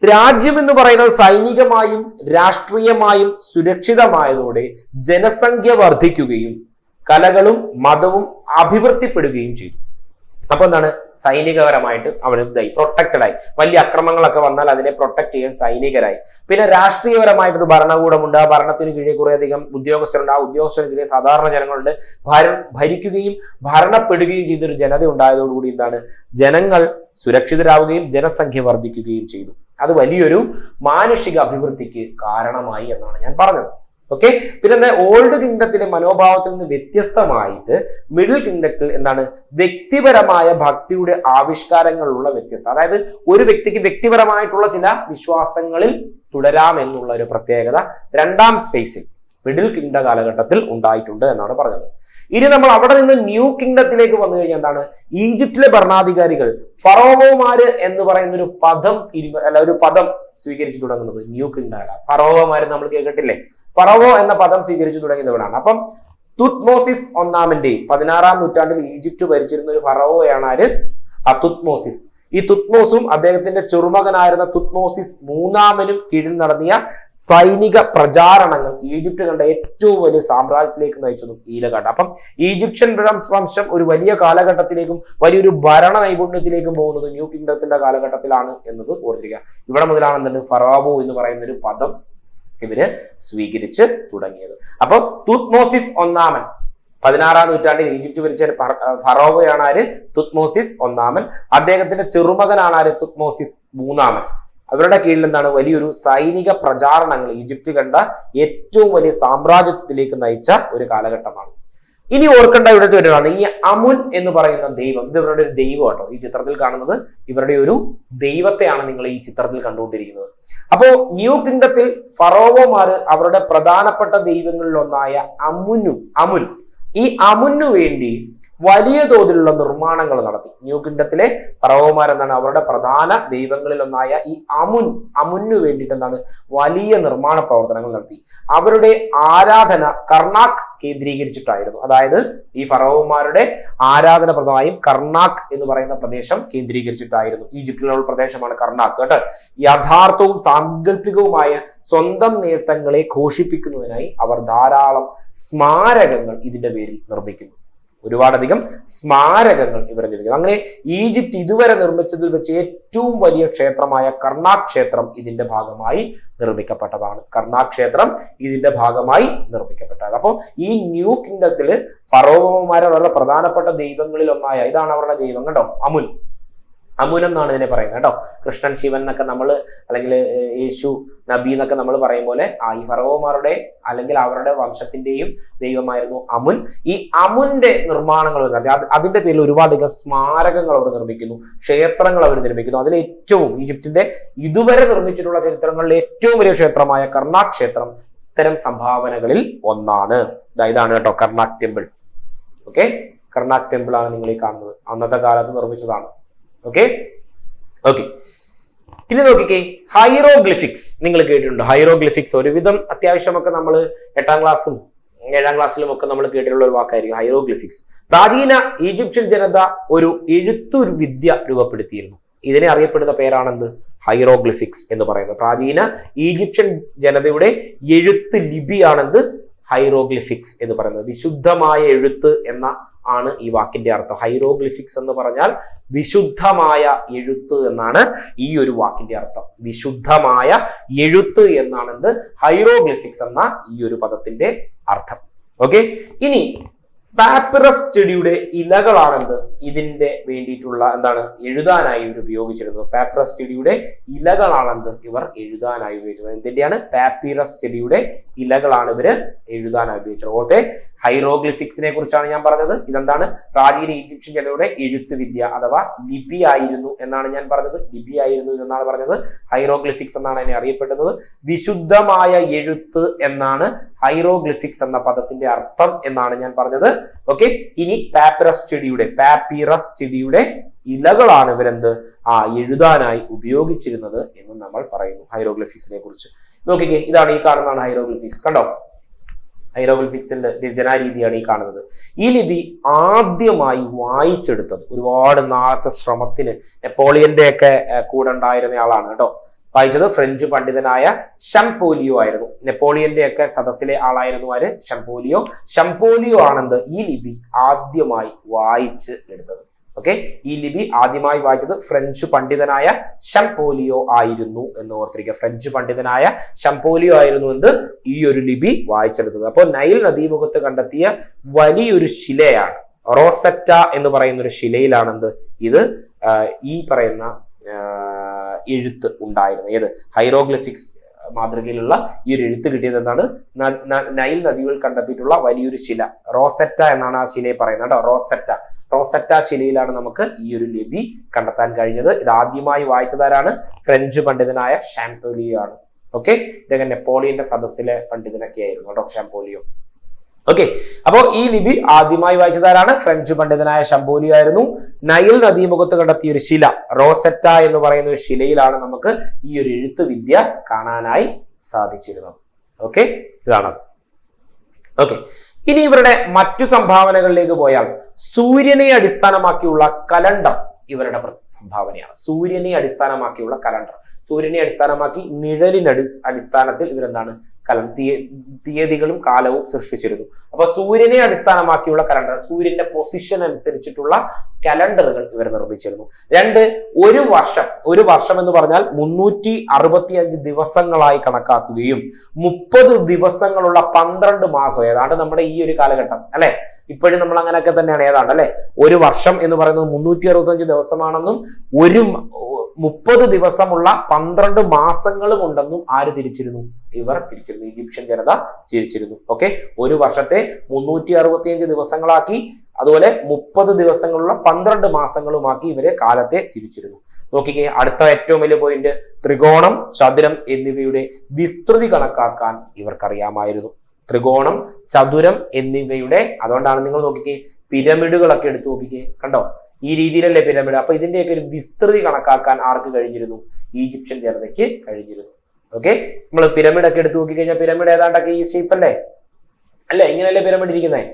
രാജ്യം എന്ന് പറയുന്നത് സൈനികമായും രാഷ്ട്രീയമായും സുരക്ഷിതമായതോടെ ജനസംഖ്യ വർദ്ധിക്കുകയും കലകളും മതവും അഭിവൃദ്ധിപ്പെടുകയും ചെയ്തു. അപ്പൊ എന്താണ്? സൈനികപരമായിട്ട് അവർ പ്രൊട്ടക്റ്റഡ് ആയി. വലിയ അക്രമങ്ങളൊക്കെ വന്നാൽ അതിനെ പ്രൊട്ടക്ട് ചെയ്യാൻ സൈനികരായി. പിന്നെ രാഷ്ട്രീയപരമായിട്ടൊരു ഭരണകൂടമുണ്ട്. ആ ഭരണത്തിന് കീഴിൽ കുറേയധികം ഉദ്യോഗസ്ഥരുണ്ട്. ആ ഉദ്യോഗസ്ഥന് കീഴിൽ സാധാരണ ജനങ്ങളുടെ ഭരിക്കുകയും ഭരണപ്പെടുകയും ചെയ്തൊരു ജനത ഉണ്ടായതോടുകൂടി എന്താണ്? ജനങ്ങൾ സുരക്ഷിതരാവുകയും ജനസംഖ്യ വർദ്ധിക്കുകയും ചെയ്തു. അത് വലിയൊരു മാനുഷിക അഭിവൃദ്ധിക്ക് കാരണമായി എന്നാണ് ഞാൻ പറഞ്ഞത്. ഓക്കെ, പിന്നെ ഓൾഡ് കിങ്ഡത്തിലെ മനോഭാവത്തിൽ നിന്ന് വ്യത്യസ്തമായിട്ട് മിഡിൽ കിങ്ഡത്തിൽ എന്താണ്? വ്യക്തിപരമായ ഭക്തിയുടെ ആവിഷ്കാരങ്ങളുള്ള വ്യത്യസ്ത, അതായത് ഒരു വ്യക്തിക്ക് വ്യക്തിപരമായിട്ടുള്ള ചില വിശ്വാസങ്ങളിൽ തുടരാമെന്നുള്ള ഒരു പ്രത്യേകത രണ്ടാം ഫേസിൽ മിഡിൽ കിങ്ഡം കാലഘട്ടത്തിൽ ഉണ്ടായിട്ടുണ്ട് എന്നാണ് പറഞ്ഞത്. ഇനി നമ്മൾ അവിടെ നിന്ന് ന്യൂ കിങ്ഡത്തിലേക്ക് വന്നു കഴിഞ്ഞാൽ എന്താണ്? ഈജിപ്തിലെ ഭരണാധികാരികൾ ഫറോവോമാര് എന്ന് പറയുന്ന ഒരു പദം സ്വീകരിച്ചു തുടങ്ങുന്നത് ന്യൂ കിങ്ഡം. ഫറോവോമാര് നമ്മൾ കേട്ടിട്ടില്ലേ? ഫറോവോ എന്ന പദം സ്വീകരിച്ചു തുടങ്ങിയത് ഇവിടാണ്. അപ്പം തുത്മോസിസ് ഒന്നാമന്റെയും 16-ാം നൂറ്റാണ്ടിൽ ഈജിപ്റ്റ് ഭരിച്ചിരുന്ന ഒരു ഫറോവയാണ് ആര്? തുത്മോസിസ്. ഈ തുത്മോസും അദ്ദേഹത്തിന്റെ ചെറുമകനായിരുന്ന തുത്മോസിസ് മൂന്നാമനും കീഴിൽ നടത്തിയ സൈനിക പ്രചാരണങ്ങൾ ഈജിപ്റ്റ് കണ്ട ഏറ്റവും വലിയ സാമ്രാജ്യത്തിലേക്ക് നയിച്ചതും ഈലകാണ്ട്. അപ്പം ഈജിപ്ഷ്യൻ വംശം ഒരു വലിയ കാലഘട്ടത്തിലേക്കും വലിയൊരു ഭരണ നൈപുണ്യത്തിലേക്കും പോകുന്നത് ന്യൂ കിങ്ഡത്തിന്റെ കാലഘട്ടത്തിലാണ് എന്നത് ഓർത്തിരിക്കുക. ഇവിടെ മുതലാണ് എന്തുണ്ട്? ഫറോവോ എന്ന് പറയുന്ന ഒരു പദം ഇവര് സ്വീകരിച്ച് തുടങ്ങിയത്. അപ്പൊ തുത്മോസിസ് ഒന്നാമൻ 16-ാം നൂറ്റാണ്ടിൽ ഈജിപ്റ്റ് ഭരിച്ച ഫറോവയാണ് ആര്? തുത്മോസിസ് ഒന്നാമൻ. അദ്ദേഹത്തിന്റെ ചെറുമകനാണ് ആര്? തുത്മോസിസ് മൂന്നാമൻ. അവരുടെ കീഴിൽ എന്താണ്? വലിയൊരു സൈനിക പ്രചാരണങ്ങൾ ഈജിപ്റ്റ് കണ്ട ഏറ്റവും വലിയ സാമ്രാജ്യത്വത്തിലേക്ക് നയിച്ച ഒരു കാലഘട്ടമാണ്. ഇനി ഓർക്കേണ്ട ഇവിടുത്തെ ഒരാളാണ് ഈ അമുൻ എന്ന് പറയുന്ന ദൈവം. ഇത് ഇവരുടെ ഒരു ദൈവം കേട്ടോ. ഈ ചിത്രത്തിൽ കാണുന്നത് ഇവരുടെ ഒരു ദൈവത്തെയാണ് നിങ്ങൾ ഈ ചിത്രത്തിൽ കണ്ടുകൊണ്ടിരിക്കുന്നത്. അപ്പോ ന്യൂ കിങ്ഡത്തിൽ ഫറോവോമാര് അവരുടെ പ്രധാനപ്പെട്ട ദൈവങ്ങളിൽ ഒന്നായ അമുൻ ഈ അമുനു വേണ്ടി വലിയ തോതിലുള്ള നിർമ്മാണങ്ങൾ നടത്തി. ന്യൂ കിങ്ഡത്തിലെ ഫറവോമാർ എന്താണ് അവരുടെ പ്രധാന ദൈവങ്ങളിൽ ഒന്നായ ഈ അമുനു വേണ്ടിയിട്ട് എന്താണ് വലിയ നിർമ്മാണ പ്രവർത്തനങ്ങൾ നടത്തി. അവരുടെ ആരാധന കർണാക്ക് കേന്ദ്രീകരിച്ചിട്ടായിരുന്നു. അതായത് ഈ ഫറവോമാരുടെ ആരാധന പ്രധാനമായും കർണാക്ക് എന്ന് പറയുന്ന പ്രദേശം കേന്ദ്രീകരിച്ചിട്ടായിരുന്നു. ഈജിപ്തിലുള്ള പ്രദേശമാണ് കർണാക്ക് കേട്ടോ. യഥാർത്ഥവും സാങ്കല്പികവുമായ സ്വന്തം നേട്ടങ്ങളെ ഘോഷിപ്പിക്കുന്നതിനായി അവർ ധാരാളം സ്മാരകങ്ങൾ ഇതിന്റെ പേരിൽ നിർമ്മിക്കുന്നു. ഒരുപാടധികം സ്മാരകങ്ങൾ ഇവർ നിർമ്മിക്കുന്നു. അങ്ങനെ ഈജിപ്ത് ഇതുവരെ നിർമ്മിച്ചതിൽ വെച്ച് ഏറ്റവും വലിയ ക്ഷേത്രമായ കർണാക്ക് ക്ഷേത്രം ഇതിന്റെ ഭാഗമായി നിർമ്മിക്കപ്പെട്ടതാണ്. കർണാക്ക് ക്ഷേത്രം ഇതിന്റെ ഭാഗമായി നിർമ്മിക്കപ്പെട്ടത്. അപ്പോൾ ഈ ന്യൂ കിങ്ഡത്തില് ഫറോവമാരുടെ പ്രധാനപ്പെട്ട ദൈവങ്ങളിൽ ഒന്നായ ഇതാണ് അവരുടെ ദൈവം കേട്ടോ, അമുൻ എന്നാണ് ഇതിനെ പറയുന്നത് കേട്ടോ. കൃഷ്ണൻ, ശിവൻ എന്നൊക്കെ നമ്മൾ, അല്ലെങ്കിൽ യേശു, നബി എന്നൊക്കെ നമ്മൾ പറയും പോലെ ഈ ഫറവോമാരുടെ അല്ലെങ്കിൽ അവരുടെ വംശത്തിന്റെയും ദൈവമായിരുന്നു അമുൻ. ഈ അമുന്റെ നിർമ്മാണങ്ങൾ അതിന്റെ പേരിൽ ഒരുപാടധികം സ്മാരകങ്ങൾ അവർ നിർമ്മിക്കുന്നു, ക്ഷേത്രങ്ങൾ അവർ നിർമ്മിക്കുന്നു. അതിൽ ഏറ്റവും ഈജിപ്തിന്റെ ഇതുവരെ നിർമ്മിച്ചിട്ടുള്ള ചരിത്രങ്ങളിലെ ഏറ്റവും വലിയ ക്ഷേത്രമായ കർണാക്ക് ക്ഷേത്രം ഇത്തരം സംഭാവനകളിൽ ഒന്നാണ്. ഇതാണ് കേട്ടോ കർണാക്ക് ടെമ്പിൾ. ഓക്കെ, കർണാക്ക് ടെമ്പിൾ ആണ് നിങ്ങൾ ഈ കാണുന്നത്. അന്നത്തെ കാലത്ത് നിർമ്മിച്ചതാണ്. ഓക്കെ. ഇനി നോക്കിക്കേ, ഹൈറോഗ്ലിഫിക്സ് നിങ്ങൾ കേട്ടിട്ടുണ്ട്. ഹൈറോഗ്ലിഫിക്സ് ഒരുവിധം അത്യാവശ്യമൊക്കെ നമ്മൾ 8ാം ക്ലാസ്സും 7ാം ക്ലാസ്സിലും ഒക്കെ നമ്മൾ കേട്ടിട്ടുള്ള ഒരു വാക്കായിരിക്കും ഹൈറോഗ്ലിഫിക്സ്. പ്രാചീന ഈജിപ്ഷ്യൻ ജനത ഒരു എഴുത്തു വിദ്യ രൂപപ്പെടുത്തിയിരുന്നു. ഇതിനെ അറിയപ്പെടുന്ന പേരാണെന്ത്? ഹൈറോഗ്ലിഫിക്സ് എന്ന് പറയുന്നത്. പ്രാചീന ഈജിപ്ഷ്യൻ ജനതയുടെ എഴുത്ത് ലിപിയാണെന്ത്? ഹൈറോഗ്ലിഫിക്സ് എന്ന് പറയുന്നത്. വിശുദ്ധമായ എഴുത്ത് എന്ന ആണ് ഈ വാക്കിന്റെ അർത്ഥം. ഹൈറോഗ്ലിഫിക്സ് എന്ന് പറഞ്ഞാൽ വിശുദ്ധമായ എഴുത്ത് എന്നാണ് ഈ ഒരു വാക്കിന്റെ അർത്ഥം. വിശുദ്ധമായ എഴുത്ത് എന്നാണെന്ത്? ഹൈറോഗ്ലിഫിക്സ് എന്ന ഈ ഒരു പദത്തിന്റെ അർത്ഥം. ഓക്കെ. ഇനി പാപ്പിറസ് ചെടിയുടെ ഇലകളാണെന്ത് ഇതിന്റെ വേണ്ടിയിട്ടുള്ള എന്താണ് എഴുതാനായി ഇവർ ഉപയോഗിച്ചിരുന്നത്. പാപ്പിറസ് ചെടിയുടെ ഇലകളാണെന്ത് ഇവർ എഴുതാനായി ഉപയോഗിച്ചത്. എന്തിന്റെയാണ്? പാപ്പിറസ് ചെടിയുടെ ഇലകളാണ് ഇവര് എഴുതാനായി ഉപയോഗിച്ചത്. ഓർത്തെ, ഹൈറോഗ്ലിഫിക്സിനെ കുറിച്ചാണ് ഞാൻ പറഞ്ഞത്. ഇതെന്താണ്? പ്രാചീന ഈജിപ്ഷ്യൻ ജനതയുടെ എഴുത്തുവിദ്യ അഥവാ ലിപി ആയിരുന്നു എന്നാണ് ഞാൻ പറഞ്ഞത്. ലിപി ആയിരുന്നു എന്നാണ് പറഞ്ഞത്. ഹൈറോഗ്ലിഫിക്സ് എന്നാണ് അതിനെ അറിയപ്പെടുന്നത്. വിശുദ്ധമായ എഴുത്ത് എന്നാണ് ഹൈറോഗ്ലിഫിക്സ് എന്ന പദത്തിന്റെ അർത്ഥം എന്നാണ് ഞാൻ പറഞ്ഞത്. ഓക്കെ. ഇനി പാപ്പിറസ് ചെടിയുടെ ഇലകളാണ് ഇവരെന്ത് എഴുതാനായി ഉപയോഗിച്ചിരുന്നത് എന്ന് നമ്മൾ പറയുന്നു ഹൈറോഗ്ലിഫിക്സിനെ കുറിച്ച്. നോക്കിക്കേ, ഇതാണ് ഈ കാണുന്നതാണ് ഹൈറോഗ്ലിഫിക്സ്. കണ്ടോ? ഹൈറോഗ്ലിഫിക്സിന്റെ രചനാരീതിയാണ് ഈ കാണുന്നത്. ഈ ലിപി ആദ്യമായി വായിച്ചെടുത്തത് ഒരുപാട് നാളത്തെ ശ്രമത്തിന് നെപ്പോളിയന്റെ ഒക്കെ കൂടെ ഉണ്ടായിരുന്ന ആളാണ് കേട്ടോ. വായിച്ചത് ഫ്രഞ്ച് പണ്ഡിതനായ ഷംപോലിയോ ആയിരുന്നു. നെപ്പോളിയന്റെ ഒക്കെ സദസ്സിലെ ആളായിരുന്നു ആര്? ഷംപോലിയോ ആണെന്ത് ഈ ലിപി ആദ്യമായി വായിച്ച് എടുത്തത്. ഓക്കെ. ഈ ലിപി ആദ്യമായി വായിച്ചത് ഫ്രഞ്ച് പണ്ഡിതനായ ഷംപോലിയോ ആയിരുന്നു എന്ന് ഓർത്തിരിക്കുക. ഫ്രഞ്ച് പണ്ഡിതനായ ഷംപോലിയോ ആയിരുന്നു എന്ത് ഈ ഒരു ലിപി വായിച്ചെടുത്തത്. അപ്പോൾ നൈൽ നദീമുഖത്ത് കണ്ടെത്തിയ വലിയൊരു ശിലയാണ് റോസറ്റ എന്ന് പറയുന്ന ഒരു ശിലയിലാണെന്ത് ഇത് ഈ പറയുന്ന എഴുത്ത് ഉണ്ടായിരുന്നത്. ഏത്? ഹൈറോഗ്ലിഫിക്സ് മാതൃകയിലുള്ള ഈ ഒരു എഴുത്ത് കിട്ടിയത് എന്താണ്? നൈൽ നദികൾ കണ്ടെത്തിയിട്ടുള്ള വലിയൊരു ശില റോസറ്റ എന്നാണ് ആ ശിലയെ പറയുന്നത് കേട്ടോ. റോസറ്റ ശിലയിലാണ് നമുക്ക് ഈ ഒരു ലിപി കണ്ടെത്താൻ കഴിഞ്ഞത്. ഇത് ആദ്യമായി വായിച്ചതാരാണ്? ഫ്രഞ്ച് പണ്ഡിതനായ ഷാംപോലിയോ ആണ്. ഓക്കെ. ഇദ്ദേഹം നെപ്പോളിയന്റെ സദസ്സിലെ പണ്ഡിതനൊക്കെ ആയിരുന്നു കേട്ടോ ഷാംപോലിയോ. ഓക്കെ. അപ്പോ ഈ ലിപി ആദ്യമായി വായിച്ചതാരാണ്? ഫ്രഞ്ച് പണ്ഡിതനായ ഷംപോലിയോ ആയിരുന്നു. നൈൽ നദീമുഖത്ത് കണ്ടെത്തിയ ഒരു ശില റോസറ്റ എന്ന് പറയുന്ന ഒരു ശിലയിലാണ് നമുക്ക് ഈ ഒരു എഴുത്ത് വിദ്യ കാണാനായി സാധിച്ചിരുന്നത്. ഓക്കെ, ഇതാണത്. ഓക്കെ. ഇനി ഇവരുടെ മറ്റു സംഭാവനകളിലേക്ക് പോയാൽ സൂര്യനെ അടിസ്ഥാനമാക്കിയുള്ള കലണ്ടർ ഇവരുടെ സംഭാവനയാണ്. സൂര്യനെ അടിസ്ഥാനമാക്കിയുള്ള കലണ്ടർ. സൂര്യനെ അടിസ്ഥാനമാക്കി നിഴലിന്റെ അടിസ്ഥാനത്തിൽ ഇവരെന്താണ് തീയതികളും കാലവും സൃഷ്ടിച്ചിരുന്നു. അപ്പൊ സൂര്യനെ അടിസ്ഥാനമാക്കിയുള്ള കലണ്ടർ, സൂര്യന്റെ പൊസിഷൻ അനുസരിച്ചിട്ടുള്ള കലണ്ടറുകൾ ഇവർ നിർമ്മിച്ചിരുന്നു. ഒരു വർഷം എന്ന് പറഞ്ഞാൽ 365 ദിവസങ്ങളായി കണക്കാക്കുകയും 30 ദിവസങ്ങളുള്ള 12 മാസം, ഏതാണ്ട് നമ്മുടെ ഈ ഒരു കാലഘട്ടം അല്ലെ, ഇപ്പോഴും നമ്മൾ അങ്ങനെയൊക്കെ തന്നെയാണ് ഏതാണ്ട് അല്ലെ. ഒരു വർഷം എന്ന് പറയുന്നത് 365 ദിവസമാണെന്നും 30 ദിവസമുള്ള 12 മാസങ്ങളും ഉണ്ടെന്നും ആര് തിരിച്ചിരുന്നു? ഇവർ തിരിച്ചിരുന്നു. ഈജിപ്ഷ്യൻ ജനത തിരിച്ചിരുന്നു. ഓക്കെ. ഒരു വർഷത്തെ 365 ദിവസങ്ങളാക്കി, അതുപോലെ 30 ദിവസങ്ങളുള്ള 12 മാസങ്ങളുമാക്കി ഇവരെ കാലത്തെ തിരിച്ചിരുന്നു. നോക്കിക്കേ, അടുത്ത ഏറ്റവും വലിയ പോയിന്റ്, ത്രികോണം, ചതുരം എന്നിവയുടെ വിസ്തൃതി കണക്കാക്കാൻ ഇവർക്കറിയാമായിരുന്നു. ത്രികോണം, ചതുരം എന്നിവയുടെ, അതുകൊണ്ടാണ് നിങ്ങൾ നോക്കിക്കേ പിരമിഡുകളൊക്കെ എടുത്തു നോക്കിക്കേ, കണ്ടോ? ഈ രീതിയിലല്ലേ പിരമിഡ്. അപ്പൊ ഇതിന്റെയൊക്കെ ഒരു വിസ്തൃതി കണക്കാക്കാൻ ആർക്ക് കഴിഞ്ഞിരുന്നു? ഈജിപ്ഷ്യൻ ജനതയ്ക്ക് കഴിഞ്ഞിരുന്നു. ഓക്കെ, നമ്മൾ പിരമിഡ് ഒക്കെ എടുത്തു നോക്കിക്കഴിഞ്ഞാൽ പിരമിഡ് ഏതാണ്ടൊക്കെ ഈ ഷേപ്പ് അല്ലേ? ഇങ്ങനെയല്ലേ പിരമിഡ് ഇരിക്കുന്നത്?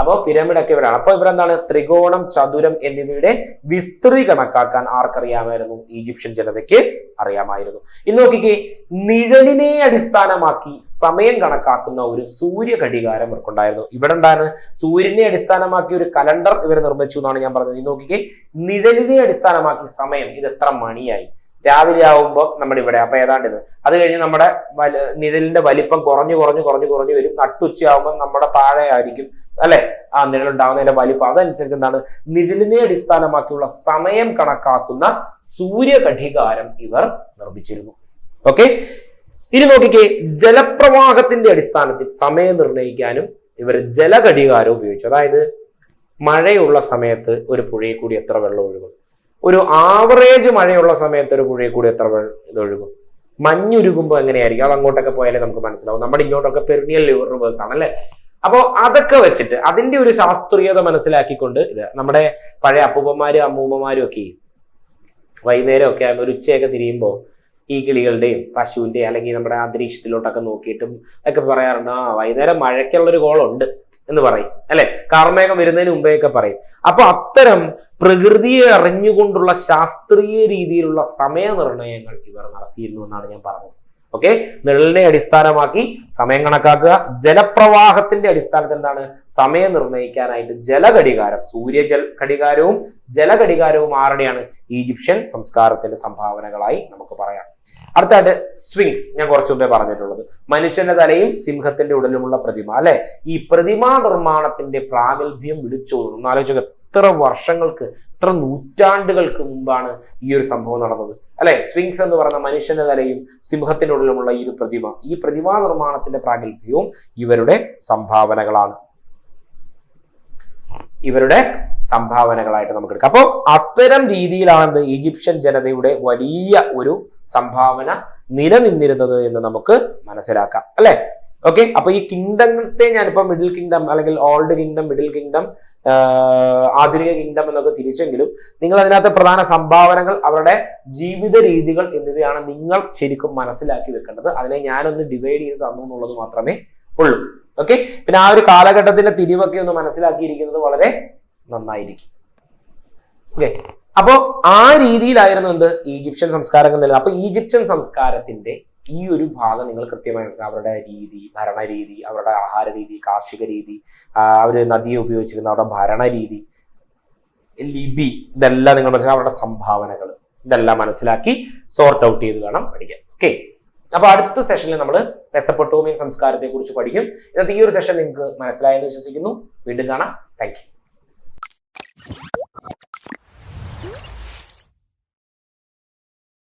അപ്പോൾ പിരമിഡ് ഒക്കെ ഇവരാണ്. അപ്പൊ ഇവരെന്താണ്? ത്രികോണം, ചതുരം എന്നിവയുടെ വിസ്തൃതി കണക്കാക്കാൻ ആർക്കറിയാമായിരുന്നു? ഈജിപ്ഷ്യൻ ജനതയ്ക്ക് അറിയാമായിരുന്നു. ഇന്ന് നോക്കിക്കേ, നിഴലിനെ അടിസ്ഥാനമാക്കി സമയം കണക്കാക്കുന്ന ഒരു സൂര്യ ഘടികാരം ഇവർക്കുണ്ടായിരുന്നു. ഇവിടെ ഉണ്ടായിരുന്നു സൂര്യനെ അടിസ്ഥാനമാക്കി ഒരു കലണ്ടർ ഇവർ നിർമ്മിച്ചു എന്നാണ് ഞാൻ പറഞ്ഞത്. ഇന്ന് നോക്കിക്കേ, നിഴലിനെ അടിസ്ഥാനമാക്കി സമയം, ഇത് എത്ര മണിയായി രാവിലെ ആവുമ്പോൾ നമ്മുടെ ഇവിടെ, അപ്പൊ ഏതാണ്ട് ഇത്. അത് കഴിഞ്ഞ് നമ്മുടെ നിഴലിന്റെ വലിപ്പം കുറഞ്ഞു വരും. നട്ടുച്ചയാവുമ്പോൾ നമ്മുടെ താഴെ ആയിരിക്കും അല്ലെ ആ നിഴലുണ്ടാവുന്നതിന്റെ വലിപ്പം. അതനുസരിച്ച് എന്താണ്? നിഴലിനെ അടിസ്ഥാനമാക്കിയുള്ള സമയം കണക്കാക്കുന്ന സൂര്യ ഘടികാരം ഇവർ നിർമ്മിച്ചിരുന്നു. ഓക്കെ, ഇനി നോക്കിക്കേ, ജലപ്രവാഹത്തിന്റെ അടിസ്ഥാനത്തിൽ സമയം നിർണ്ണയിക്കാനും ഇവർ ജലഘടികാരം ഉപയോഗിച്ചു. അതായത് മഴയുള്ള സമയത്ത് ഒരു പുഴയിൽ കൂടി എത്ര വെള്ളം ഒഴുകും, ഒരു ആവറേജ് മഴയുള്ള സമയത്ത് ഒരു പുഴയിൽ കൂടി എത്ര ഇതൊഴുകും, മഞ്ഞുരുകുമ്പോൾ എങ്ങനെയായിരിക്കും, അത് അങ്ങോട്ടൊക്കെ പോയാലേ നമുക്ക് മനസ്സിലാവും. നമ്മുടെ ഇങ്ങോട്ടൊക്കെ പെർണിയൽ റിവേഴ്സ് ആണ് അല്ലെ. അപ്പോൾ അതൊക്കെ വെച്ചിട്ട് അതിന്റെ ഒരു ശാസ്ത്രീയത മനസ്സിലാക്കിക്കൊണ്ട് ഇത് നമ്മുടെ പഴയ അപ്പൂപ്പന്മാരും അമ്മൂമ്മമാരും ഒക്കെ വൈകുന്നേരം ഒക്കെ ആകുമ്പോൾ ഒരു ഉച്ചയൊക്കെ തിരിയുമ്പോൾ ഈ കിളികളുടെയും പശുവിന്റെയും അല്ലെങ്കിൽ നമ്മുടെ അന്തരീക്ഷത്തിലോട്ടൊക്കെ നോക്കിയിട്ടും ഒക്കെ പറയാറുണ്ട്, വൈകുന്നേരം മഴയ്ക്കുള്ളൊരു കോളുണ്ട് എന്ന് പറയും അല്ലെ. കാർമേഘം വരുന്നതിന് മുമ്പേയൊക്കെ പറയും. അപ്പൊ അത്തരം പ്രകൃതിയെ അറിഞ്ഞുകൊണ്ടുള്ള ശാസ്ത്രീയ രീതിയിലുള്ള സമയനിർണയങ്ങൾ ഇവർ നടത്തിയിരുന്നു എന്നാണ് ഞാൻ പറഞ്ഞത്. ഓക്കെ, നിഴലിനെ അടിസ്ഥാനമാക്കി സമയം കണക്കാക്കുക. ജലപ്രവാഹത്തിന്റെ അടിസ്ഥാനത്തിൽ എന്താണ്? സമയം നിർണ്ണയിക്കാനായിട്ട് ജലഘടികാരം, ഘടികാരവും ജലഘടികാരവും ആരുടെയാണ്? ഈജിപ്ഷ്യൻ സംസ്കാരത്തിന്റെ സംഭാവനകളായി നമുക്ക് പറയാം. അടുത്തായിട്ട് സ്വിങ്സ്, ഞാൻ കുറച്ചു മുമ്പേ പറഞ്ഞിട്ടുള്ളത്, മനുഷ്യന്റെ തലയും സിംഹത്തിന്റെ ഉടലുമുള്ള പ്രതിമ അല്ലെ. ഈ പ്രതിമാ നിർമ്മാണത്തിന്റെ പ്രാഗൽഭ്യം വിളിച്ചോളും. ഒന്ന് ആലോചിക്കുക, എത്ര വർഷങ്ങൾക്ക്, എത്ര നൂറ്റാണ്ടുകൾക്ക് മുമ്പാണ് ഈ ഒരു സംഭവം നടന്നത് അല്ലെ. സ്വിങ്സ് എന്ന് പറയുന്ന മനുഷ്യന്റെ തലയും സിംഹത്തിന്റെ ഉടലുമുള്ള ഈ ഒരു പ്രതിമ, ഈ പ്രതിമാ നിർമ്മാണത്തിന്റെ പ്രാഗൽഭ്യവും ഇവരുടെ സംഭാവനകളായിട്ട് നമുക്ക് എടുക്കാം. അപ്പോൾ അത്തരം രീതിയിലാണ് ഈജിപ്ഷ്യൻ ജനതയുടെ വലിയ ഒരു സംഭാവന നിലനിന്നിരുന്നത് എന്ന് നമുക്ക് മനസ്സിലാക്കാം അല്ലെ. ഓക്കെ, അപ്പൊ ഈ കിങ്ഡത്തെ ഞാനിപ്പോ മിഡിൽ കിങ്ഡം അല്ലെങ്കിൽ ഓൾഡ് കിങ്ഡം, മിഡിൽ കിങ്ഡം, ആധുനിക കിങ്ഡം എന്നൊക്കെ തിരിച്ചെങ്കിലും നിങ്ങൾ അതിനകത്ത് പ്രധാന സംഭാവനകൾ, അവരുടെ ജീവിത രീതികൾ എന്നിവയാണ് നിങ്ങൾ ശരിക്കും മനസ്സിലാക്കി വെക്കേണ്ടത്. അതിനെ ഞാനൊന്ന് ഡിവൈഡ് ചെയ്ത് തന്നു എന്നുള്ളത് മാത്രമേ ഉള്ളൂ. ഓക്കെ, പിന്നെ ആ ഒരു കാലഘട്ടത്തിന്റെ തിരിവൊക്കെ ഒന്ന് മനസ്സിലാക്കിയിരിക്കുന്നത് വളരെ നന്നായിരിക്കും. ഓക്കെ, അപ്പോ ആ രീതിയിലായിരുന്നു എന്ത് ഈജിപ്ഷ്യൻ സംസ്കാരങ്ങൾ നിലനിന്നത്. അപ്പൊ ഈജിപ്ഷ്യൻ സംസ്കാരത്തിന്റെ ഈ ഒരു ഭാഗം നിങ്ങൾ കൃത്യമായി അവരുടെ രീതി, ഭരണരീതി, അവരുടെ ആഹാര രീതി, കാർഷിക രീതി, അവർ നദിയെ ഉപയോഗിച്ചിരുന്ന അവരുടെ ഭരണരീതി, ലിപി, ഇതെല്ലാം നിങ്ങൾ മനസ്സിലാക്കി, അവരുടെ സംഭാവനകൾ ഇതെല്ലാം മനസ്സിലാക്കി സോർട്ട് ഔട്ട് ചെയ്ത് വേണം പഠിക്കാൻ. ഓക്കെ, അപ്പൊ അടുത്ത സെഷനിൽ നമ്മൾ മെസപ്പൊട്ടോമിയൻ സംസ്കാരത്തെ കുറിച്ച് പഠിക്കും. ഇന്നത്തെ ഈ ഒരു സെഷൻ നിങ്ങൾക്ക് മനസ്സിലായെന്ന് വിശ്വസിക്കുന്നു. വീണ്ടും കാണാം. Thank you.